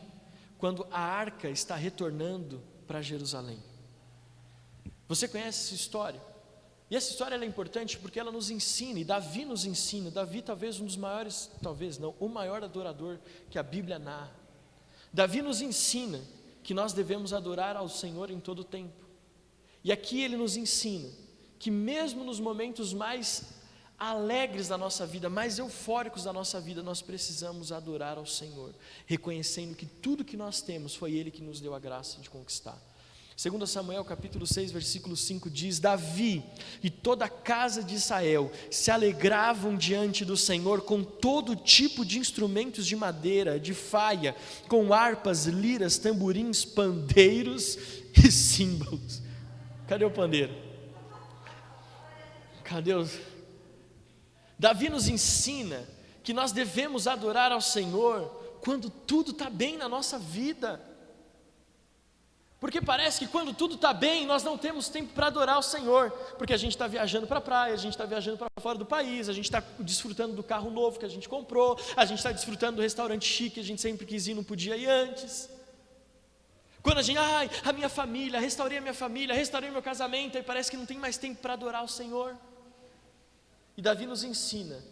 quando a arca está retornando para Jerusalém. Você conhece essa história? E essa história é importante porque ela nos ensina, e Davi nos ensina. Davi talvez um dos maiores, talvez não, o maior adorador que a Bíblia narra. Davi nos ensina que nós devemos adorar ao Senhor em todo o tempo. E aqui ele nos ensina que mesmo nos momentos mais alegres da nossa vida, mais eufóricos da nossa vida, nós precisamos adorar ao Senhor, reconhecendo que tudo que nós temos foi Ele que nos deu a graça de conquistar. 2 Samuel capítulo 6, versículo 5 diz: Davi e toda a casa de Israel se alegravam diante do Senhor com todo tipo de instrumentos de madeira, de faia, com harpas, liras, tamborins, pandeiros e símbolos. Cadê o pandeiro? Cadê os... Davi nos ensina que nós devemos adorar ao Senhor quando tudo está bem na nossa vida. Porque parece que quando tudo está bem, nós não temos tempo para adorar o Senhor, porque a gente está viajando para a praia, a gente está viajando para fora do país, a gente está desfrutando do carro novo que a gente comprou, a gente está desfrutando do restaurante chique que a gente sempre quis ir e não podia ir antes. Quando a gente, a minha família, restaurei meu casamento, aí parece que não tem mais tempo para adorar o Senhor. E Davi nos ensina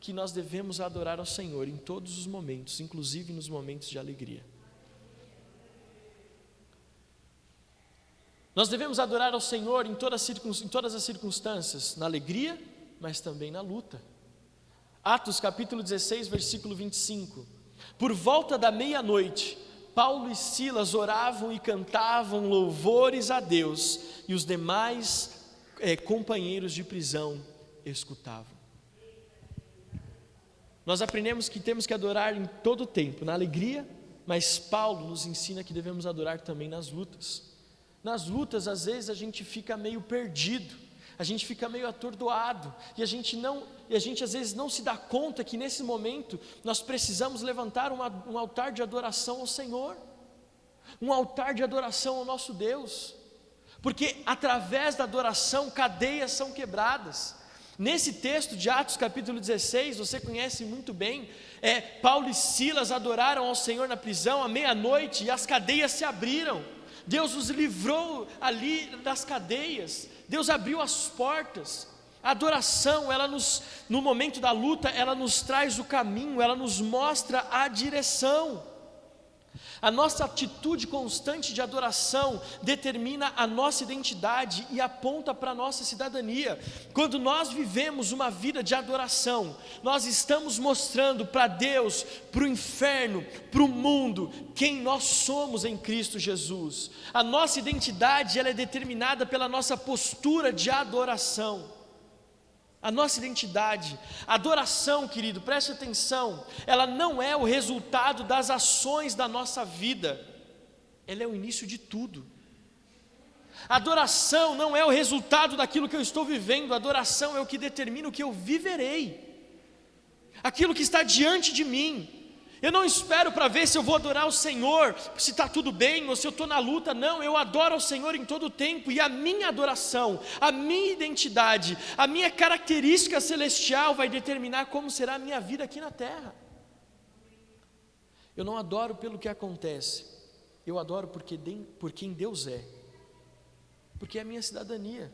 que nós devemos adorar ao Senhor em todos os momentos, inclusive nos momentos de alegria. Nós devemos adorar ao Senhor em todas as circunstâncias, na alegria, mas também na luta. Atos capítulo 16, versículo 25. Por volta da meia-noite, Paulo e Silas oravam e cantavam louvores a Deus, e os demais companheiros de prisão escutavam. Nós aprendemos que temos que adorar em todo o tempo, na alegria, mas Paulo nos ensina que devemos adorar também nas lutas. Nas lutas, às vezes, a gente fica meio perdido, a gente fica meio atordoado, e a gente às vezes não se dá conta que nesse momento nós precisamos levantar um altar de adoração ao Senhor, um altar de adoração ao nosso Deus, porque através da adoração cadeias são quebradas. Nesse texto de Atos capítulo 16, você conhece muito bem, Paulo e Silas adoraram ao Senhor na prisão à meia-noite, e as cadeias se abriram. Deus os livrou ali das cadeias, Deus abriu as portas. A adoração, no momento da luta, ela nos traz o caminho, ela nos mostra a direção. A nossa atitude constante de adoração determina a nossa identidade e aponta para a nossa cidadania. Quando nós vivemos uma vida de adoração, nós estamos mostrando para Deus, para o inferno, para o mundo, quem nós somos em Cristo Jesus. A nossa identidade, ela é determinada pela nossa postura de adoração. A nossa identidade, a adoração, querido, preste atenção, ela não é o resultado das ações da nossa vida, ela é o início de tudo. A adoração não é o resultado daquilo que eu estou vivendo, a adoração é o que determina o que eu viverei, aquilo que está diante de mim. Eu não espero para ver se eu vou adorar o Senhor, se está tudo bem ou se eu estou na luta. Não, eu adoro ao Senhor em todo o tempo, e a minha adoração, a minha identidade, a minha característica celestial vai determinar como será a minha vida aqui na terra. Eu não adoro pelo que acontece, eu adoro por quem Deus é, porque é a minha cidadania.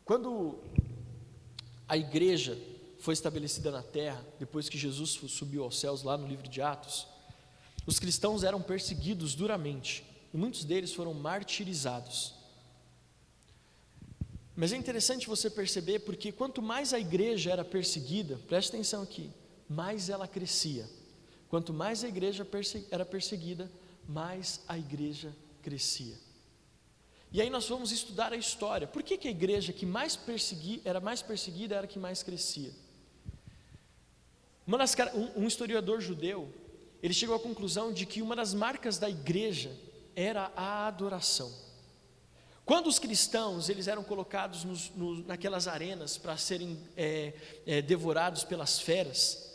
Quando a igreja foi estabelecida na terra, depois que Jesus subiu aos céus, lá no livro de Atos, os cristãos eram perseguidos duramente, e muitos deles foram martirizados. Mas é interessante você perceber, porque quanto mais a igreja era perseguida, preste atenção aqui, mais ela crescia. Quanto mais a igreja era perseguida, mais a igreja crescia. E aí nós vamos estudar a história. Por que a igreja que era mais perseguida era a que mais crescia? Um historiador judeu, ele chegou à conclusão de que uma das marcas da igreja era a adoração. Quando os cristãos eles eram colocados naquelas arenas para serem devorados pelas feras,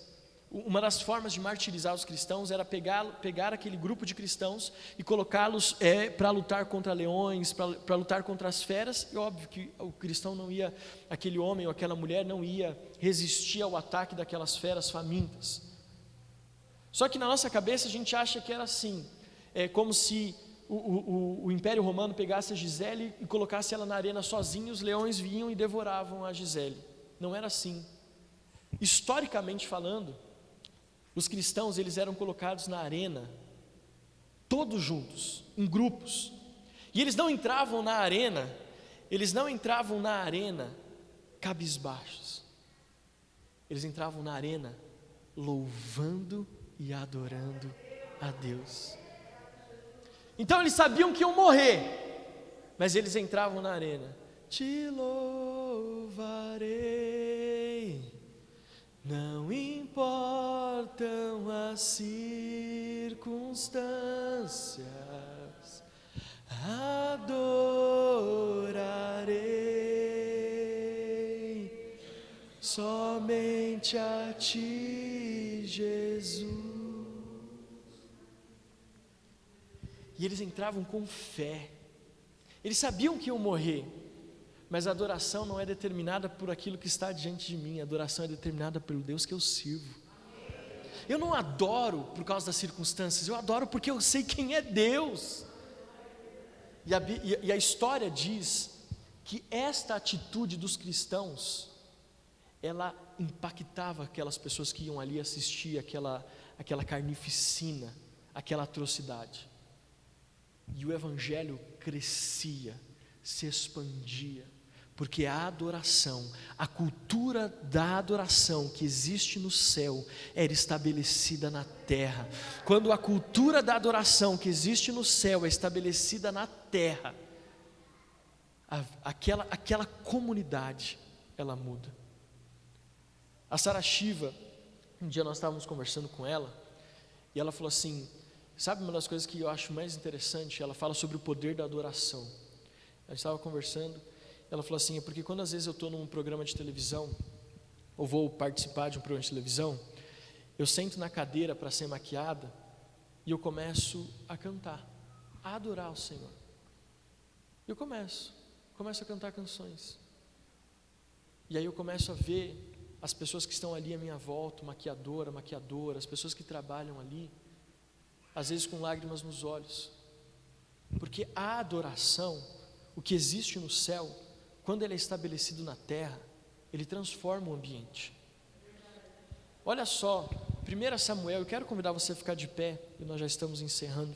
uma das formas de martirizar os cristãos era pegar aquele grupo de cristãos e colocá-los para lutar contra leões, para lutar contra as feras. E óbvio que o cristão aquele homem ou aquela mulher não ia resistir ao ataque daquelas feras famintas. Só que na nossa cabeça a gente acha que era assim, como se o Império Romano pegasse a Gisele e colocasse ela na arena sozinha, os leões vinham e devoravam a Gisele. Não era assim. Historicamente falando, os cristãos eles eram colocados na arena, todos juntos, em grupos, e eles não entravam na arena cabisbaixos, eles entravam na arena louvando e adorando a Deus. Então eles sabiam que iam morrer, mas eles entravam na arena, te louvarei, não importam as circunstâncias, adorarei somente a ti, Jesus. E eles entravam com fé, eles sabiam que iam morrer, mas a adoração não é determinada por aquilo que está diante de mim, a adoração é determinada pelo Deus que eu sirvo. Eu não adoro por causa das circunstâncias, eu adoro porque eu sei quem é Deus. E a história diz que esta atitude dos cristãos, ela impactava aquelas pessoas que iam ali assistir aquela carnificina, aquela atrocidade. E o evangelho crescia, se expandia, porque a adoração, a cultura da adoração que existe no céu era estabelecida na terra. Quando a cultura da adoração que existe no céu é estabelecida na terra, aquela comunidade, ela muda. A Sara Shiva, um dia nós estávamos conversando com ela, e ela falou assim, sabe uma das coisas que eu acho mais interessante? Ela fala sobre o poder da adoração. gente estava conversando, ela falou assim, é porque quando às vezes eu estou num programa de televisão, ou vou participar de um programa de televisão, eu sento na cadeira para ser maquiada, e eu começo a cantar, a adorar o Senhor. Eu começo a cantar canções. E aí eu começo a ver as pessoas que estão ali à minha volta, maquiadora, as pessoas que trabalham ali, às vezes com lágrimas nos olhos. Porque a adoração, o que existe no céu, quando ele é estabelecido na terra, ele transforma o ambiente. Olha só, 1 Samuel, eu quero convidar você a ficar de pé, e nós já estamos encerrando.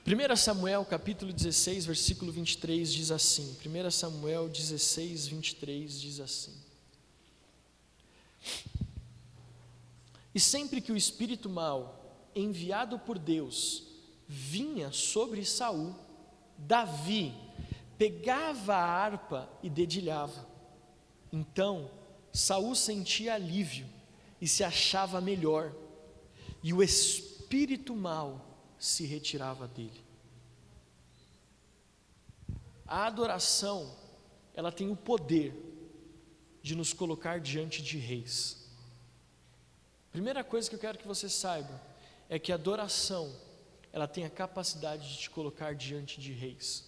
1 Samuel capítulo 16, versículo 23 diz assim, 1 Samuel 16, 23 diz assim: E sempre que o espírito mau, enviado por Deus, vinha sobre Saul, Davi pegava a harpa e dedilhava. Então Saul sentia alívio e se achava melhor, e o espírito mau se retirava dele. A adoração, ela tem o poder de nos colocar diante de reis. Primeira coisa que eu quero que você saiba é que a adoração, ela tem a capacidade de te colocar diante de reis.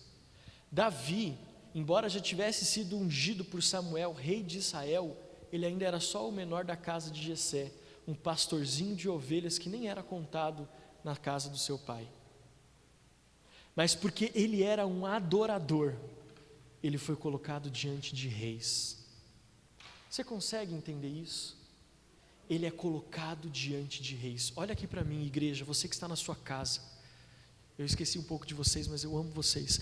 Davi, embora já tivesse sido ungido por Samuel, rei de Israel, ele ainda era só o menor da casa de Jessé, um pastorzinho de ovelhas que nem era contado na casa do seu pai. Mas porque ele era um adorador, ele foi colocado diante de reis. Você consegue entender isso? Ele é colocado diante de reis. Olha aqui para mim, igreja, você que está na sua casa. Eu esqueci um pouco de vocês, mas eu amo vocês.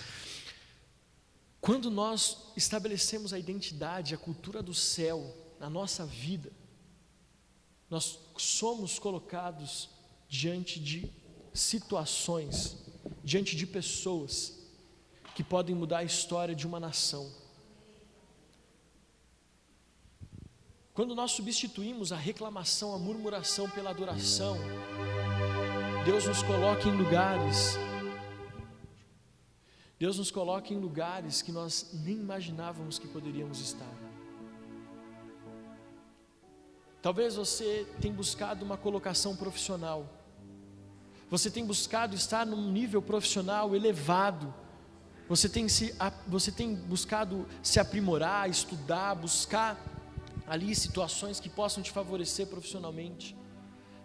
Quando nós estabelecemos a identidade, a cultura do céu na nossa vida, nós somos colocados diante de situações, diante de pessoas que podem mudar a história de uma nação. Quando nós substituímos a reclamação, a murmuração pela adoração, Deus nos coloca em lugares que nós nem imaginávamos que poderíamos estar. Talvez você tenha buscado uma colocação profissional, você tem buscado estar num nível profissional elevado, você tem buscado se aprimorar, estudar, buscar ali situações que possam te favorecer profissionalmente.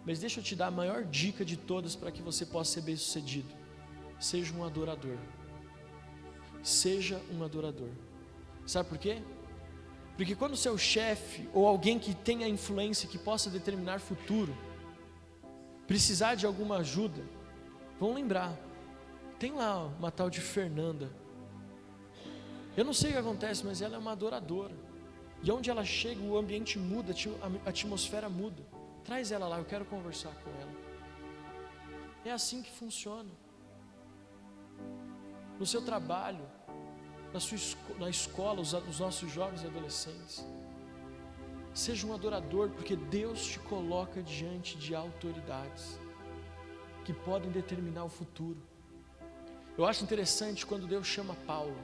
Mas deixa eu te dar a maior dica de todas para que você possa ser bem sucedido: seja um adorador. Seja um adorador. Sabe por quê? Porque quando o seu chefe ou alguém que tenha influência, que possa determinar futuro, precisar de alguma ajuda, vão lembrar, tem lá uma tal de Fernanda. Eu não sei o que acontece, mas ela é uma adoradora. E onde ela chega, o ambiente muda, a atmosfera muda. Traz ela lá, eu quero conversar com ela. É assim que funciona. No seu trabalho, na escola, os nossos jovens e adolescentes. Seja um adorador, porque Deus te coloca diante de autoridades que podem determinar o futuro. Eu acho interessante quando Deus chama Paulo,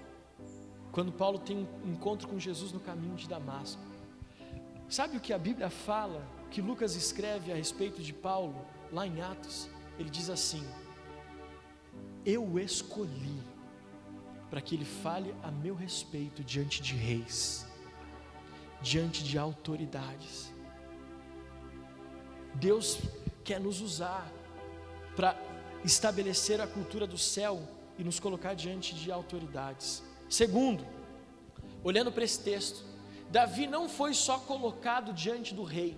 quando Paulo tem um encontro com Jesus no caminho de Damasco. Sabe o que a Bíblia fala, que Lucas escreve a respeito de Paulo, lá em Atos? Ele diz assim: eu o escolhi para que ele fale a meu respeito diante de reis, diante de autoridades. Deus quer nos usar para estabelecer a cultura do céu e nos colocar diante de autoridades. Segundo, olhando para esse texto, Davi não foi só colocado diante do rei,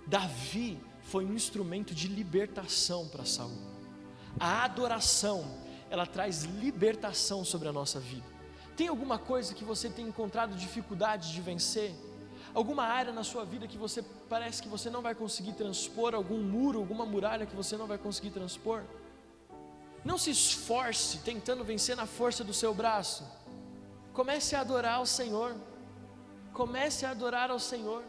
Davi foi um instrumento de libertação para Saul. A adoração, ela traz libertação sobre a nossa vida. Tem alguma coisa que você tem encontrado dificuldade de vencer? Alguma área na sua vida que você parece que você não vai conseguir transpor? Algum muro, alguma muralha que você não vai conseguir transpor? Não se esforce tentando vencer na força do seu braço. Comece a adorar ao Senhor. Comece a adorar ao Senhor.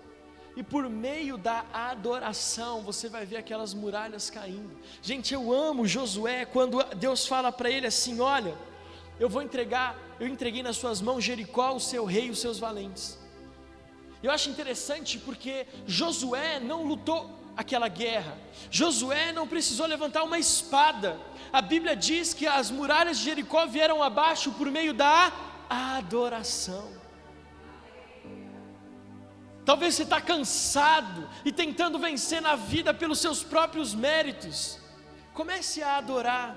E por meio da adoração, você vai ver aquelas muralhas caindo. Gente, eu amo Josué, quando Deus fala para ele assim: olha, eu entreguei nas suas mãos Jericó, o seu rei e os seus valentes. Eu acho interessante porque Josué não lutou aquela guerra, Josué não precisou levantar uma espada. A Bíblia diz que as muralhas de Jericó vieram abaixo por meio da adoração. Talvez você está cansado e tentando vencer na vida pelos seus próprios méritos. Comece a adorar.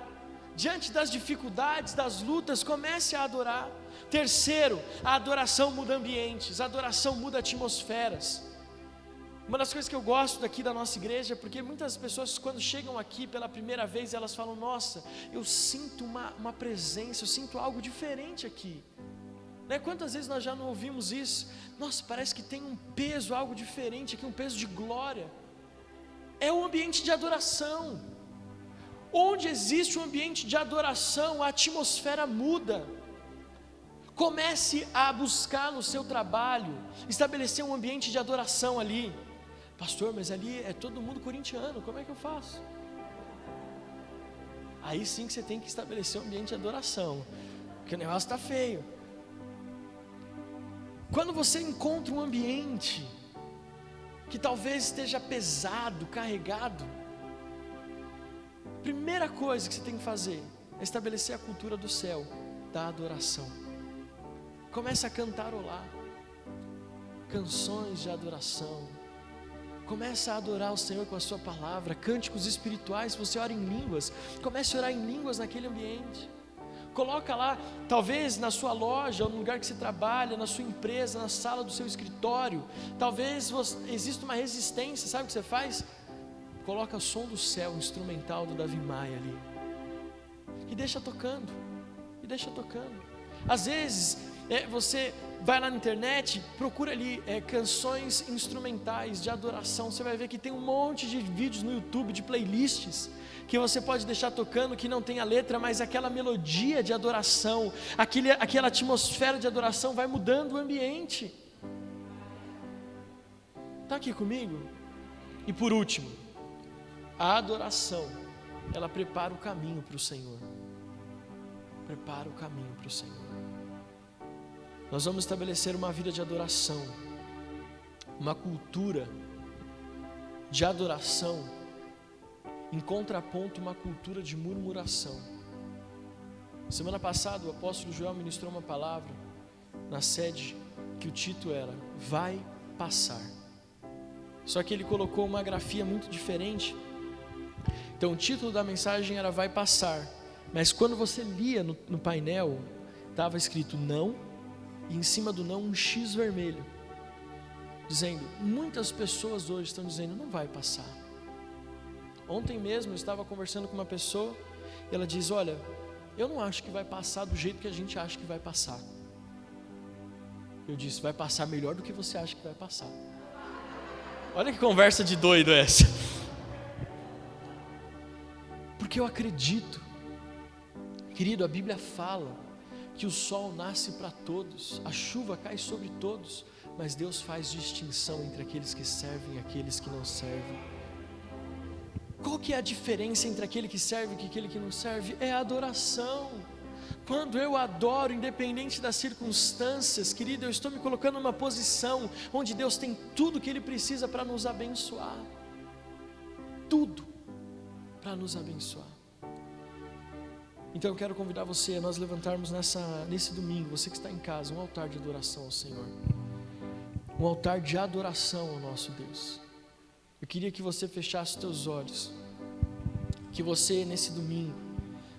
Diante das dificuldades, das lutas, comece a adorar. Terceiro, a adoração muda ambientes, a adoração muda atmosferas. Uma das coisas que eu gosto daqui da nossa igreja é porque muitas pessoas, quando chegam aqui pela primeira vez, elas falam: nossa, eu sinto uma presença, eu sinto algo diferente aqui. Né? Quantas vezes nós já não ouvimos isso? Nossa, parece que tem um peso, algo diferente aqui, um peso de glória. É um ambiente de adoração. Onde existe um ambiente de adoração, a atmosfera muda. Comece a buscar no seu trabalho, estabelecer um ambiente de adoração ali. Pastor, mas ali é todo mundo corintiano, como é que eu faço? Aí sim que você tem que estabelecer um ambiente de adoração, porque o negócio está feio. Quando você encontra um ambiente que talvez esteja pesado, carregado, primeira coisa que você tem que fazer é estabelecer a cultura do céu, da adoração. Comece a cantarolar canções de adoração. Comece a adorar o Senhor com a sua palavra, cânticos espirituais. Se você ora em línguas, comece a orar em línguas naquele ambiente. Coloca lá, talvez na sua loja, ou no lugar que você trabalha, na sua empresa, na sala do seu escritório. Talvez exista uma resistência, sabe o que você faz? Coloca o som do céu, instrumental do Davi Maia ali, e deixa tocando, Às vezes, você vai lá na internet, procura ali canções instrumentais de adoração. Você vai ver que tem um monte de vídeos no YouTube, de playlists, que você pode deixar tocando, que não tem a letra, mas aquela melodia de adoração, aquela atmosfera de adoração vai mudando o ambiente. Está aqui comigo? E por último, a adoração, ela prepara o caminho para o Senhor. Prepara o caminho para o Senhor. Nós vamos estabelecer uma vida de adoração, uma cultura de adoração, em contraponto uma cultura de murmuração. Semana passada o apóstolo Joel ministrou uma palavra na sede que o título era Vai Passar. Só que ele colocou uma grafia muito diferente. Então o título da mensagem era Vai Passar, mas quando você lia no painel, estava escrito não, e em cima do não um X vermelho, dizendo, muitas pessoas hoje estão dizendo, não vai passar. Ontem mesmo eu estava conversando com uma pessoa, e ela diz, olha, eu não acho que vai passar do jeito que a gente acha que vai passar. Eu disse, vai passar melhor do que você acha que vai passar. Olha que conversa de doido essa. Porque eu acredito, querido, a Bíblia fala que o sol nasce para todos, a chuva cai sobre todos, mas Deus faz distinção entre aqueles que servem e aqueles que não servem. Qual que é a diferença entre aquele que serve e aquele que não serve? É a adoração. Quando eu adoro, independente das circunstâncias, querido, eu estou me colocando numa posição onde Deus tem tudo que Ele precisa para nos abençoar. Tudo para nos abençoar. Então eu quero convidar você a nós levantarmos nesse domingo, você que está em casa, um altar de adoração ao Senhor. Um altar de adoração ao nosso Deus. Eu queria que você fechasse os teus olhos. Que você nesse domingo,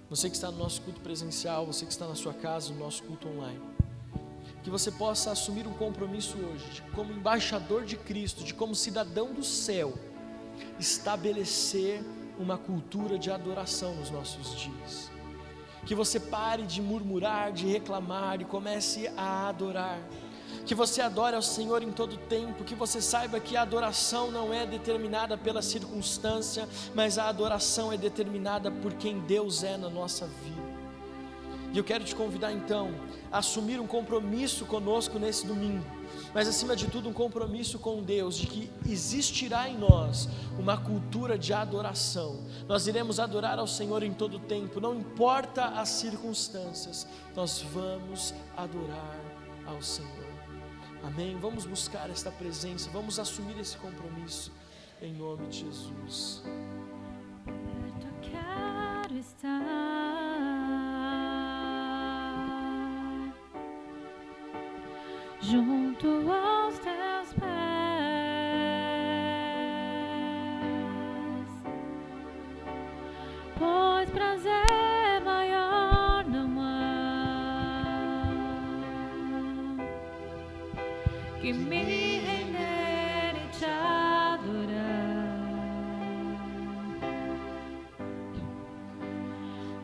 você que está no nosso culto presencial, você que está na sua casa, no nosso culto online, que você possa assumir um compromisso hoje, como embaixador de Cristo, de como cidadão do céu, estabelecer uma cultura de adoração nos nossos dias. Que você pare de murmurar, de reclamar e comece a adorar. Que você adore ao Senhor em todo tempo, que você saiba que a adoração não é determinada pela circunstância, mas a adoração é determinada por quem Deus é na nossa vida. E eu quero te convidar então a assumir um compromisso conosco nesse domingo, mas acima de tudo um compromisso com Deus, de que existirá em nós uma cultura de adoração. Nós iremos adorar ao Senhor em todo tempo, não importa as circunstâncias, nós vamos adorar ao Senhor. Amém? Vamos buscar esta presença, vamos assumir esse compromisso, em nome de Jesus. Eu quero estar junto aos teus pés, pois prazer maior não há que me render e te adorar.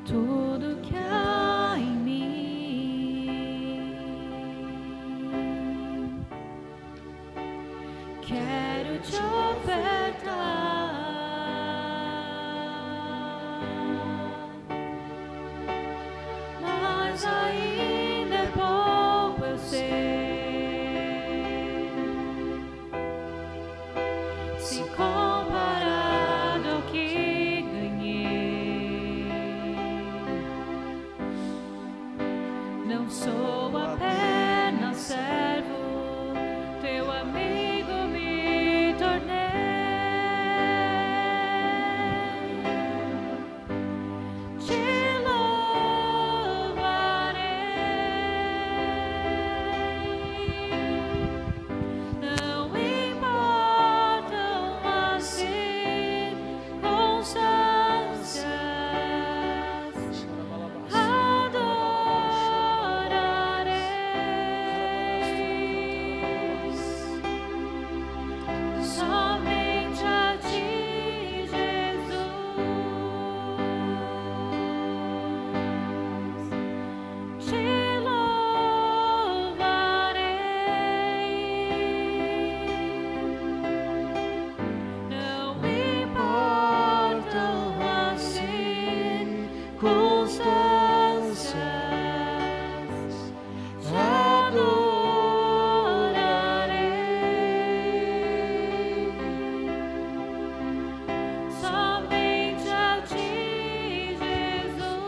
Tudo que há em mim, quero te ofertar. Mas ainda é pouco, eu sei, se comparado ao que ganhei. Não sou apenas servo, teu amigo me tornei. Te louvarei. Não importam as circunstâncias, somente a ti, Jesus. Te louvarei. Não importam as circunstâncias, adorarei. Somente a ti, Jesus.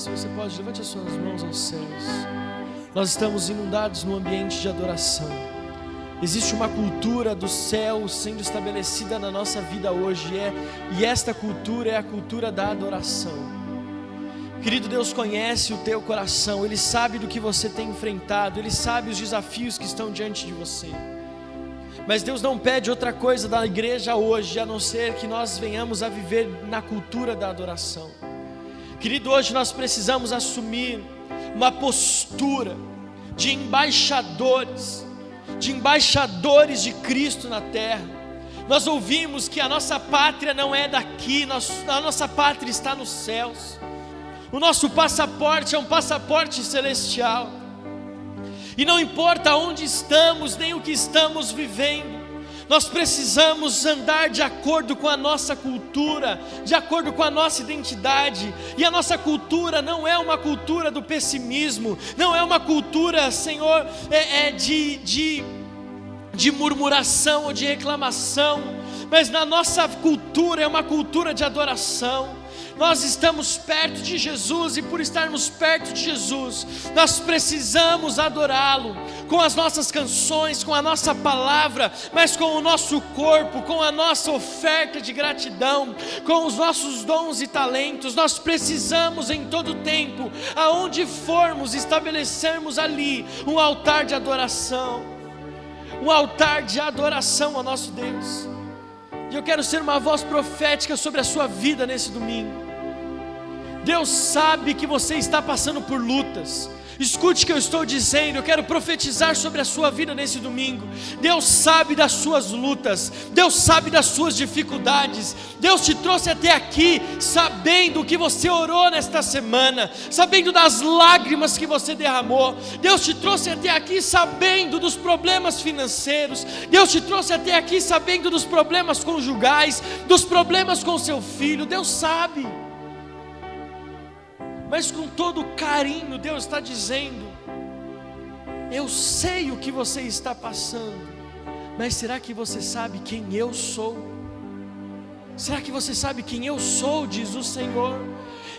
Você pode, levante as suas mãos aos céus. Nós estamos inundados num ambiente de adoração. Existe uma cultura do céu sendo estabelecida na nossa vida hoje, e esta cultura é a cultura da adoração. Querido, Deus conhece o teu coração, Ele sabe do que você tem enfrentado, Ele sabe os desafios que estão diante de você. Mas Deus não pede outra coisa da igreja hoje, a não ser que nós venhamos a viver na cultura da adoração. Querido, hoje nós precisamos assumir uma postura de embaixadores de Cristo na terra. Nós ouvimos que a nossa pátria não é daqui, a nossa pátria está nos céus. O nosso passaporte é um passaporte celestial. E não importa onde estamos, nem o que estamos vivendo, nós precisamos andar de acordo com a nossa cultura, de acordo com a nossa identidade. E a nossa cultura não é uma cultura do pessimismo, não é uma cultura, Senhor, de murmuração ou de reclamação, mas na nossa cultura é uma cultura de adoração. Nós estamos perto de Jesus, e por estarmos perto de Jesus, nós precisamos adorá-lo com as nossas canções, com a nossa palavra, mas com o nosso corpo, com a nossa oferta de gratidão, com os nossos dons e talentos. Nós precisamos em todo tempo, aonde formos, estabelecermos ali um altar de adoração, ao nosso Deus. E eu quero ser uma voz profética sobre a sua vida nesse domingo. Deus sabe que você está passando por lutas. Escute o que eu estou dizendo, eu quero profetizar sobre a sua vida nesse domingo. Deus sabe das suas lutas, Deus sabe das suas dificuldades. Deus te trouxe até aqui sabendo que você orou nesta semana, sabendo das lágrimas que você derramou. Deus te trouxe até aqui sabendo dos problemas financeiros. Deus te trouxe até aqui sabendo dos problemas conjugais, dos problemas com seu filho. Deus sabe. mas com todo carinho. Deus está dizendo: eu sei o que você está passando, mas será que você sabe quem eu sou? Será que você sabe quem eu sou? Diz o Senhor.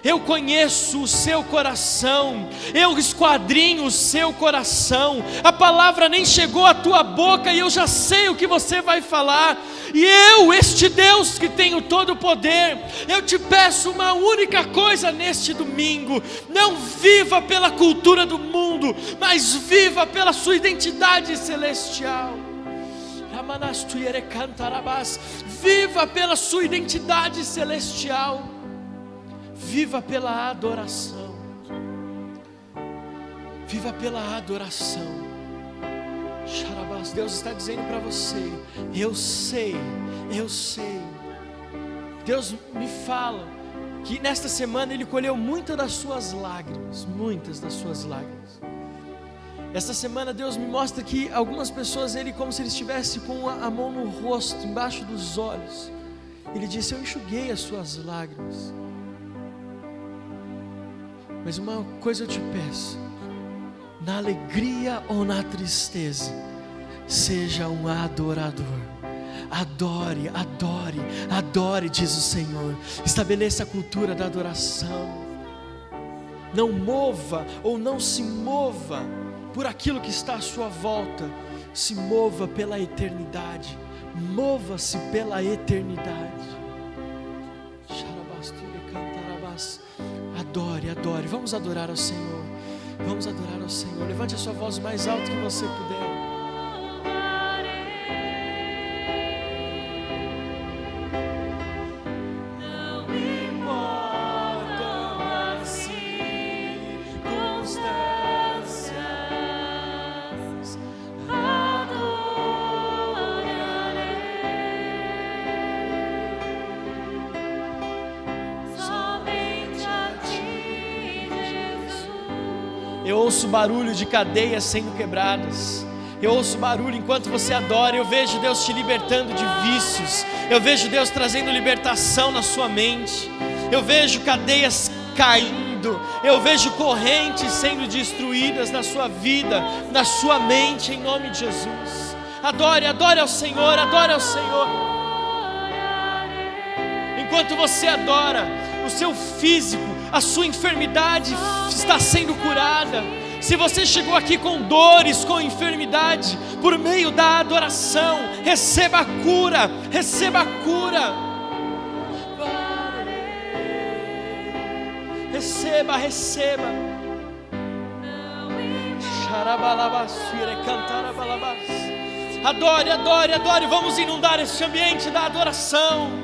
Eu conheço o seu coração, eu esquadrinho o seu coração, a palavra nem chegou à tua boca e eu já sei o que você vai falar. E eu, este Deus que tenho todo o poder, eu te peço uma única coisa neste domingo: não viva pela cultura do mundo, mas viva pela sua identidade celestial. Viva pela sua identidade celestial. Viva pela adoração. Viva pela adoração. Deus está dizendo para você: eu sei. Deus me fala que nesta semana Ele colheu muitas das suas lágrimas. Esta semana Deus me mostra que algumas pessoas, Ele como se Ele estivesse com a mão no rosto, embaixo dos olhos. Ele disse: eu enxuguei as suas lágrimas. Mas uma coisa eu te peço: na alegria ou na tristeza, seja um adorador. Adore, diz o Senhor. Estabeleça a cultura da adoração. Não mova ou não se mova por aquilo que está à sua volta. Se mova pela eternidade. Mova-se pela eternidade. Adore, vamos adorar ao Senhor. Levante a sua voz o mais alto que você puder. Eu ouço barulho de cadeias sendo quebradas. Eu ouço barulho enquanto você adora. Eu vejo Deus te libertando de vícios. Eu vejo Deus trazendo libertação na sua mente. Eu vejo cadeias caindo. Eu vejo correntes sendo destruídas na sua vida, na sua mente, em nome de Jesus. Adore ao Senhor, Enquanto você adora, o seu físico, a sua enfermidade está sendo curada. Se você chegou aqui com dores, com enfermidade, por meio da adoração, receba a cura. Receba. Adore, vamos inundar este ambiente da adoração.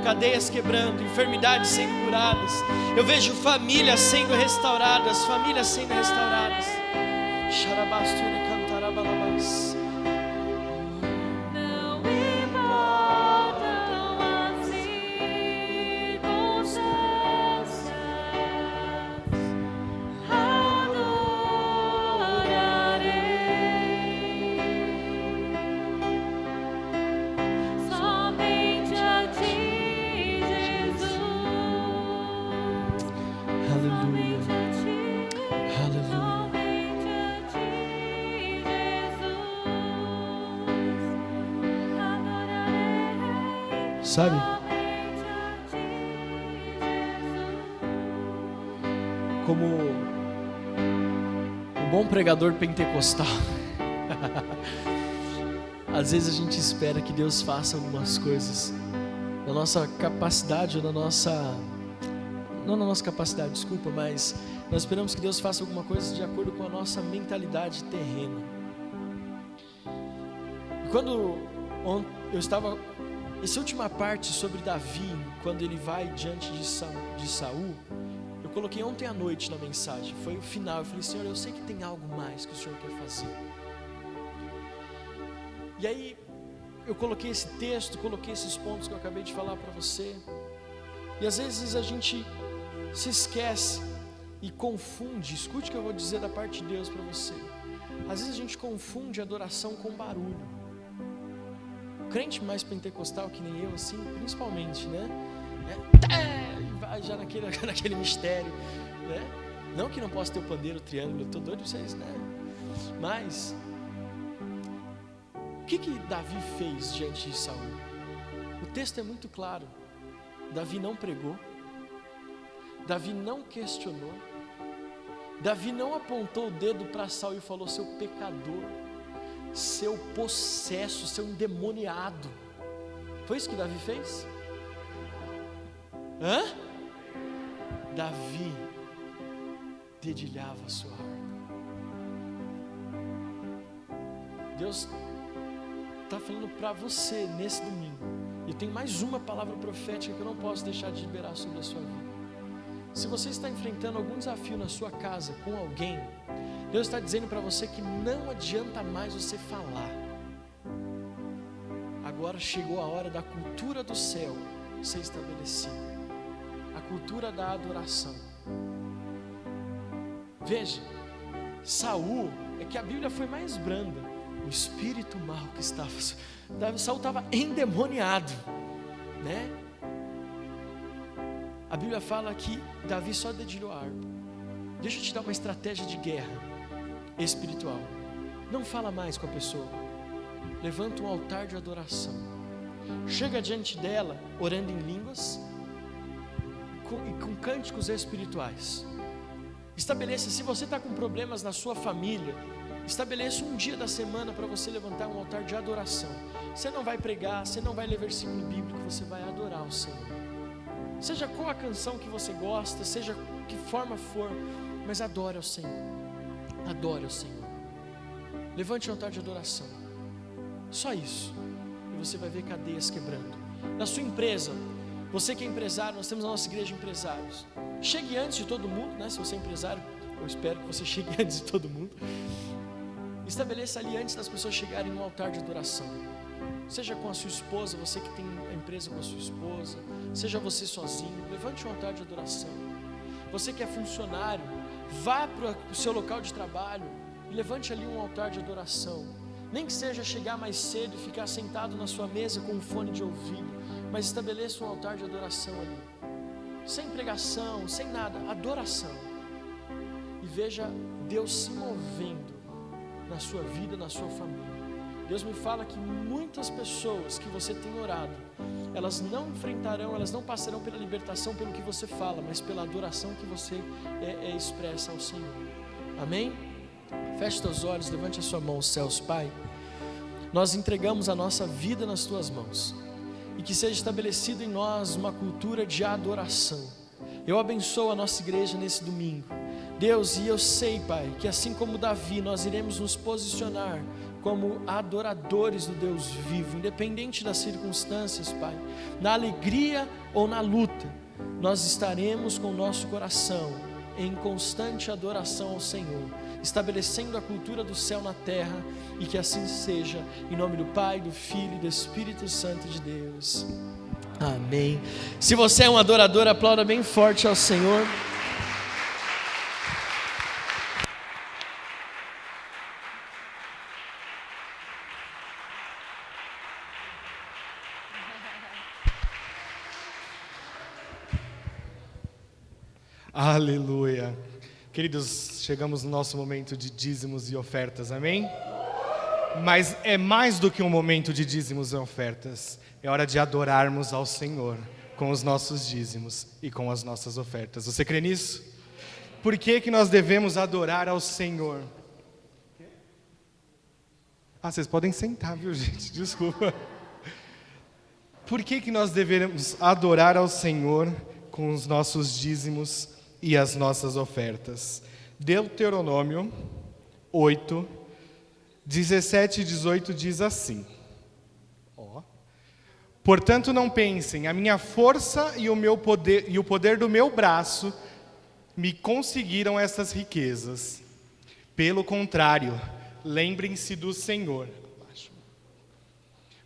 Cadeias quebrando, enfermidades sendo curadas. Eu vejo famílias sendo restauradas. Xarabasture cantarabalabas. Não importam as circunstâncias, adorarei somente a Ti. Sabe? Como um bom pregador pentecostal, às vezes a gente espera que Deus faça algumas coisas na nossa capacidade, ou não na nossa capacidade, desculpa, mas nós esperamos que Deus faça alguma coisa de acordo com a nossa mentalidade terrena. E quando eu estava... Essa última parte sobre Davi, quando ele vai diante de Saul, eu coloquei ontem à noite na mensagem, foi o final. Eu falei: Senhor, eu sei que tem algo mais que o Senhor quer fazer. E aí eu coloquei esse texto, coloquei esses pontos que eu acabei de falar para você. E às vezes a gente se esquece e confunde, escute o que eu vou dizer da parte de Deus para você. Às vezes a gente confunde adoração com barulho. O crente mais pentecostal que nem eu, assim, principalmente, né? E vai já naquele mistério, né? Não que não possa ter o pandeiro, o triângulo, eu estou doido para vocês, né? Mas o que Davi fez diante de Saul? O texto é muito claro. Davi não pregou, Davi não questionou, Davi não apontou o dedo para Saul e falou: seu pecador, seu possesso, seu endemoniado. Foi isso que Davi fez? Davi dedilhava a sua harpa. Deus está falando para você nesse domingo. Eu tenho mais uma palavra profética que eu não posso deixar de liberar sobre a sua vida. Se você está enfrentando algum desafio na sua casa com alguém, Deus está dizendo para você que não adianta mais você falar. Agora chegou a hora da cultura do céu ser estabelecida, a cultura da adoração. Veja, Saul, é que a Bíblia foi mais branda. O espírito mau que estava, Saul estava endemoniado, né? A Bíblia fala que Davi só dedilhou a harpa. Deixa eu te dar uma estratégia de guerra espiritual. Não fala mais com a pessoa. Levanta um altar de adoração. Chega diante dela, orando em línguas e com cânticos espirituais. Estabeleça, se você está com problemas na sua família, estabeleça um dia da semana para você levantar um altar de adoração. Você não vai pregar, você não vai ler versículo bíblico, você vai adorar o Senhor. Seja qual a canção que você gosta, seja que forma for, mas adore ao Senhor. Adore ao Senhor. Levante um altar de adoração. Só isso. E você vai ver cadeias quebrando. Na sua empresa, você que é empresário, nós temos a nossa igreja de empresários. Chegue antes de todo mundo, né? Se você é empresário, eu espero que você chegue antes de todo mundo. Estabeleça ali antes das pessoas chegarem no altar de adoração. Seja com a sua esposa, você que tem a empresa com a sua esposa, seja você sozinho, levante um altar de adoração. Você que é funcionário, vá para o seu local de trabalho e levante ali um altar de adoração. Nem que seja chegar mais cedo e ficar sentado na sua mesa com um fone de ouvido, mas estabeleça um altar de adoração ali. Sem pregação, sem nada, adoração. E veja Deus se movendo na sua vida, na sua família. Deus me fala que muitas pessoas que você tem orado, elas não enfrentarão, elas não passarão pela libertação pelo que você fala, mas pela adoração que você expressa ao Senhor. Amém? Feche seus olhos, levante a sua mão aos céus. Pai, nós entregamos a nossa vida nas tuas mãos, e que seja estabelecida em nós uma cultura de adoração. Eu abençoo a nossa igreja nesse domingo, Deus, e eu sei, Pai, que assim como Davi, nós iremos nos posicionar como adoradores do Deus vivo, independente das circunstâncias, Pai, na alegria ou na luta, nós estaremos com o nosso coração em constante adoração ao Senhor, estabelecendo a cultura do céu na terra, e que assim seja, em nome do Pai, do Filho e do Espírito Santo de Deus. Amém. Se você é um adorador, aplauda bem forte ao Senhor. Aleluia. Queridos, chegamos no nosso momento de dízimos e ofertas, amém? Mas é mais do que um momento de dízimos e ofertas. É hora de adorarmos ao Senhor com os nossos dízimos e com as nossas ofertas. Você crê nisso? Por que nós devemos adorar ao Senhor? Vocês podem sentar, viu, gente? Desculpa. Por que nós devemos adorar ao Senhor com os nossos dízimos e as nossas ofertas? Deuteronômio 8, 17 e 18 diz assim: portanto não pensem, a minha força e o meu poder e o poder do meu braço me conseguiram essas riquezas. Pelo contrário, lembrem-se do Senhor,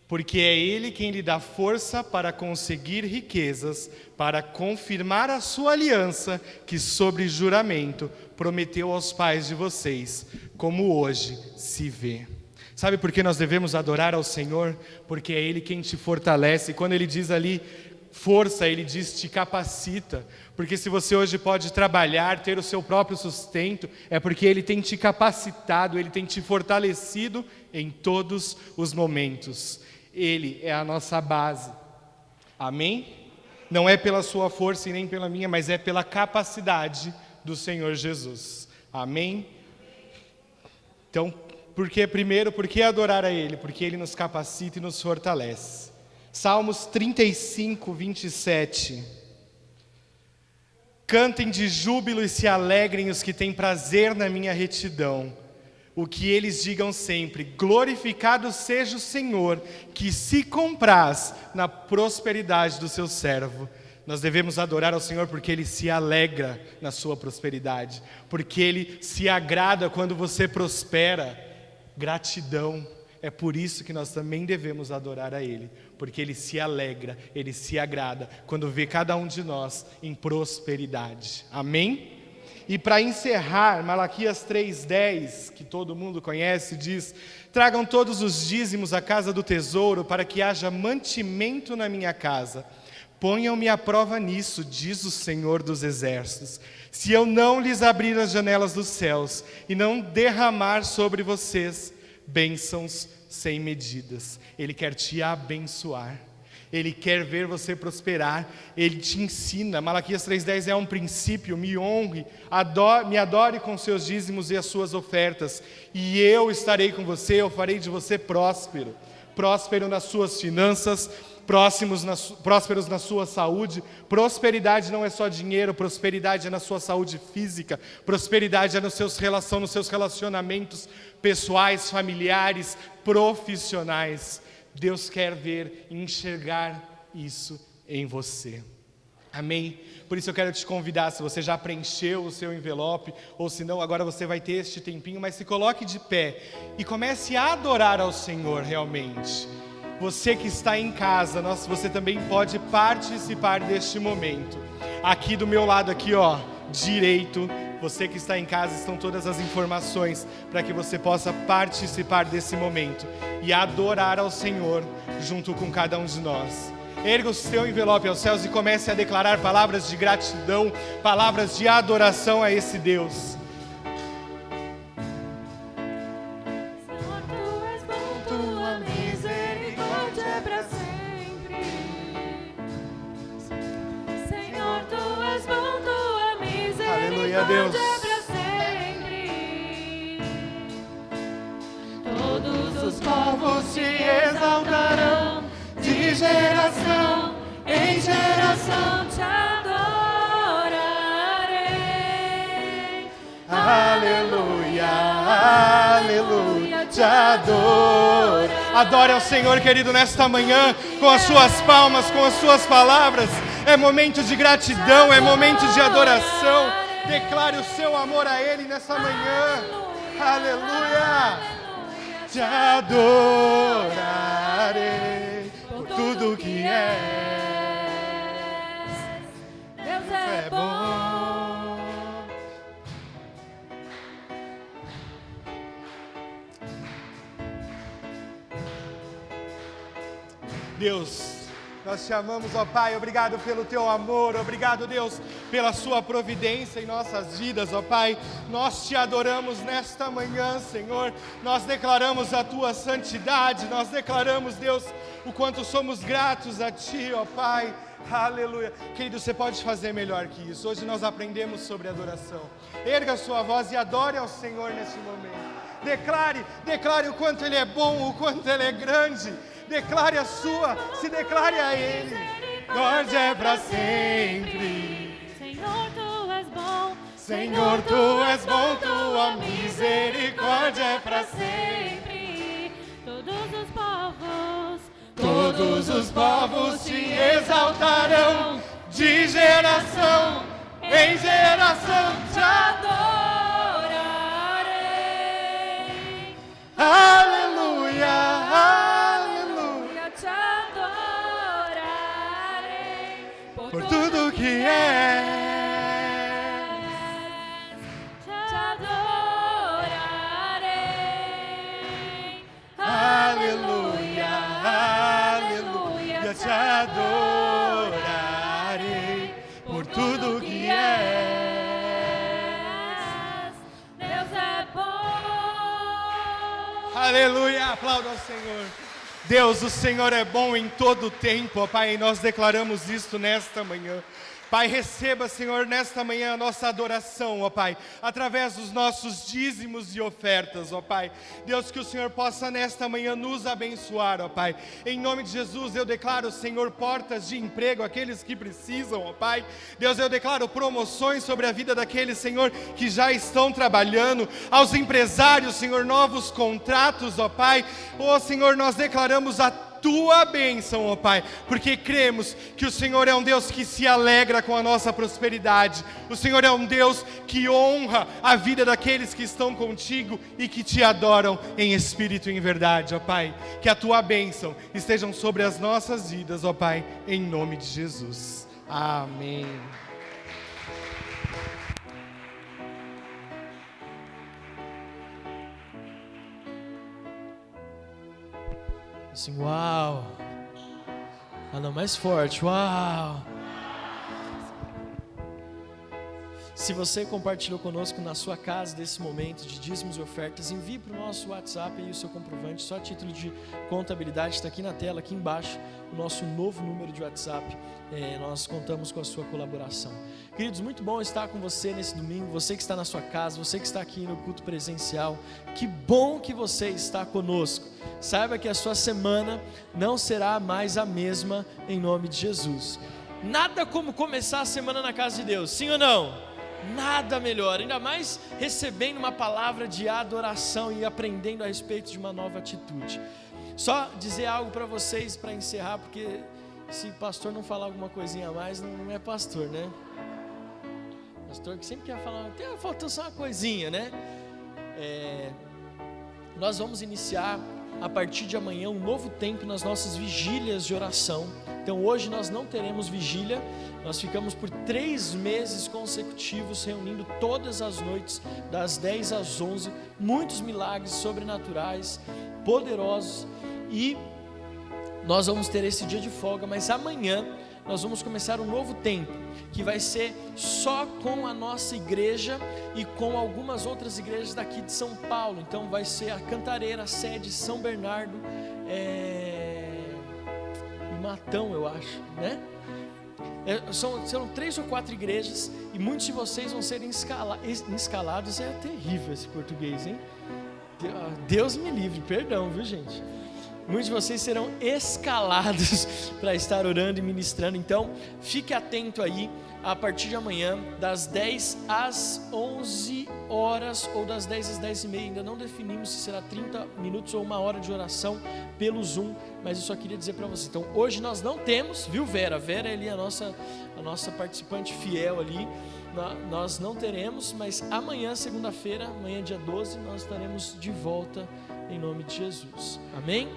porque é Ele quem lhe dá força para conseguir riquezas, para confirmar a sua aliança, que sobre juramento prometeu aos pais de vocês, como hoje se vê. Sabe por que nós devemos adorar ao Senhor? Porque é Ele quem te fortalece. Quando Ele diz ali força, Ele diz te capacita. Porque se você hoje pode trabalhar, ter o seu próprio sustento, é porque Ele tem te capacitado, Ele tem te fortalecido em todos os momentos. Ele é a nossa base. Amém? Não é pela sua força e nem pela minha, mas é pela capacidade do Senhor Jesus. Amém? Então, por que adorar a Ele? Porque Ele nos capacita e nos fortalece. Salmos 35, 27. Cantem de júbilo e se alegrem os que têm prazer na minha retidão. O que eles digam sempre: glorificado seja o Senhor, que se compraz na prosperidade do seu servo. Nós devemos adorar ao Senhor porque Ele se alegra na sua prosperidade, porque Ele se agrada quando você prospera. Gratidão. É por isso que nós também devemos adorar a Ele, porque Ele se alegra, Ele se agrada quando vê cada um de nós em prosperidade. Amém? E para encerrar, Malaquias 3:10, que todo mundo conhece, diz: tragam todos os dízimos à casa do tesouro, para que haja mantimento na minha casa. Ponham-me à prova nisso, diz o Senhor dos Exércitos, se eu não lhes abrir as janelas dos céus e não derramar sobre vocês bênçãos sem medidas. Ele quer te abençoar. Ele quer ver você prosperar. Ele te ensina. Malaquias 3:10 é um princípio. Me honre, me adore com seus dízimos e as suas ofertas, e eu estarei com você. Eu farei de você próspero. Próspero nas suas finanças, prósperos na sua saúde. Prosperidade não é só dinheiro, prosperidade é na sua saúde física, prosperidade é nos seus relacionamentos pessoais, familiares, profissionais. Deus quer ver e enxergar isso em você. Amém? Por isso eu quero te convidar, se você já preencheu o seu envelope, ou se não, agora você vai ter este tempinho, mas se coloque de pé e comece a adorar ao Senhor realmente. Você que está em casa, você também pode participar deste momento. Aqui do meu lado, aqui ó, direito, você que está em casa, estão todas as informações para que você possa participar desse momento e adorar ao Senhor junto com cada um de nós. Erga o seu envelope aos céus e comece a declarar palavras de gratidão, palavras de adoração a esse Deus. Deus. Todos os povos te exaltarão, de geração em geração te adorarei. Aleluia, aleluia, te adoro. Adore ao Senhor, querido, nesta manhã, com as suas palmas, com as suas palavras. É momento de gratidão, é momento de adoração. Declare o seu amor a Ele nessa manhã. Aleluia. Te adorarei por tudo que és. Deus é bom. Deus, nós te amamos, ó Pai. Obrigado pelo teu amor. Obrigado, Deus, pela sua providência em nossas vidas, ó Pai. Nós te adoramos nesta manhã, Senhor. Nós declaramos a tua santidade. Nós declaramos, Deus, o quanto somos gratos a ti, ó Pai. Aleluia. Querido, você pode fazer melhor que isso. Hoje nós aprendemos sobre adoração. Erga a sua voz e adore ao Senhor nesse momento. Declare o quanto Ele é bom, o quanto Ele é grande. Declare se declare a Ele. Misericórdia é para sempre. Senhor, tu és bom. Senhor, tu és bom, tua misericórdia é para sempre. Todos os povos te exaltarão, de geração em geração te adorarei. Aleluia, aleluia, Aleluia, aplauda ao Senhor. Deus, o Senhor é bom em todo o tempo, ó Pai, e nós declaramos isto nesta manhã. Pai, receba, Senhor, nesta manhã a nossa adoração, ó Pai, através dos nossos dízimos e ofertas, ó Pai. Deus, que o Senhor possa nesta manhã nos abençoar, ó Pai. Em nome de Jesus, eu declaro, Senhor, portas de emprego àqueles que precisam, ó Pai. Deus, eu declaro promoções sobre a vida daqueles, Senhor, que já estão trabalhando. Aos empresários, Senhor, novos contratos, ó Pai. Ó Senhor, nós declaramos a Tua bênção, ó Pai, porque cremos que o Senhor é um Deus que se alegra com a nossa prosperidade. O Senhor é um Deus que honra a vida daqueles que estão contigo e que te adoram em espírito e em verdade, ó Pai. Que a Tua bênção estejam sobre as nossas vidas, ó Pai, em nome de Jesus. Amém. Assim, uau. Ah, não, mais forte, uau. Se você compartilhou conosco na sua casa desse momento de dízimos e ofertas, envie para o nosso WhatsApp aí o seu comprovante, só a título de contabilidade, está aqui na tela, aqui embaixo, o nosso novo número de WhatsApp. Nós contamos com a sua colaboração. Queridos, muito bom estar com você nesse domingo, você que está na sua casa, você que está aqui no culto presencial, que bom que você está conosco. Saiba que a sua semana não será mais a mesma em nome de Jesus. Nada como começar a semana na casa de Deus, sim ou não? Nada melhor, ainda mais recebendo uma palavra de adoração e aprendendo a respeito de uma nova atitude. Só dizer algo para vocês para encerrar, porque se pastor não falar alguma coisinha a mais, não é pastor, né? Pastor que sempre quer falar, faltou só uma coisinha, né? Nós vamos iniciar a partir de amanhã um novo tempo nas nossas vigílias de oração. Então hoje nós não teremos vigília, nós ficamos por 3 meses consecutivos reunindo todas as noites das 10 às 11, muitos milagres sobrenaturais, poderosos, e nós vamos ter esse dia de folga, mas amanhã nós vamos começar um novo tempo, que vai ser só com a nossa igreja e com algumas outras igrejas daqui de São Paulo. Então vai ser a Cantareira, a sede São Bernardo e Matão, eu acho, né? Serão 3 ou 4 igrejas e muitos de vocês vão ser escalados. É terrível esse português, hein? Deus me livre, perdão, viu, gente? Muitos de vocês serão escalados para estar orando e ministrando. Então, fique atento aí, a partir de amanhã, das 10 às 11 horas, ou das 10 às 10 e meia. Ainda não definimos se será 30 minutos ou 1 hora de oração pelo Zoom, mas eu só queria dizer para você. Então, hoje nós não temos, viu, Vera? A Vera é ali a nossa participante fiel ali. Nós não teremos, mas amanhã, segunda-feira, amanhã dia 12, nós estaremos de volta em nome de Jesus. Amém?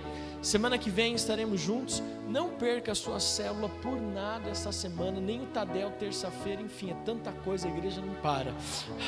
Semana que vem estaremos juntos. Não perca a sua célula por nada essa semana, nem o Tadel terça-feira. Enfim, é tanta coisa, a igreja não para.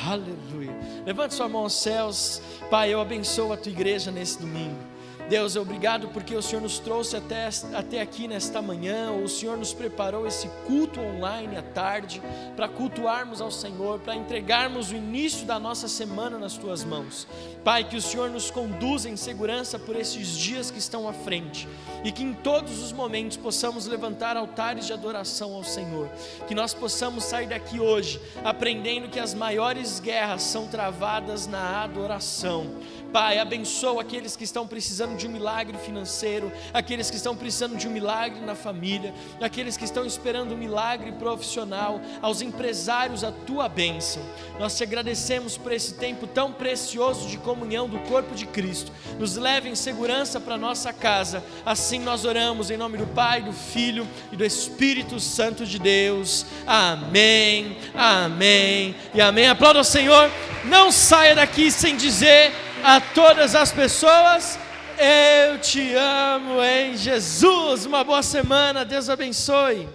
Aleluia. Levante sua mão aos céus. Pai, eu abençoo a tua igreja nesse domingo. Deus, obrigado porque o Senhor nos trouxe até aqui nesta manhã. O Senhor nos preparou esse culto online à tarde para cultuarmos ao Senhor, para entregarmos o início da nossa semana nas tuas mãos. Pai, que o Senhor nos conduza em segurança por esses dias que estão à frente, e que em todos os momentos possamos levantar altares de adoração ao Senhor. Que nós possamos sair daqui hoje aprendendo que as maiores guerras são travadas na adoração. Pai, abençoa aqueles que estão precisando de um milagre financeiro, aqueles que estão precisando de um milagre na família, aqueles que estão esperando um milagre profissional, aos empresários a tua bênção. Nós te agradecemos por esse tempo tão precioso de comunhão do corpo de Cristo. Nos leve em segurança para nossa casa. Assim nós oramos em nome do Pai, do Filho e do Espírito Santo de Deus. Amém, amém e amém. Aplauda ao Senhor. Não saia daqui sem dizer a todas as pessoas: eu te amo em Jesus. Uma boa semana, Deus abençoe.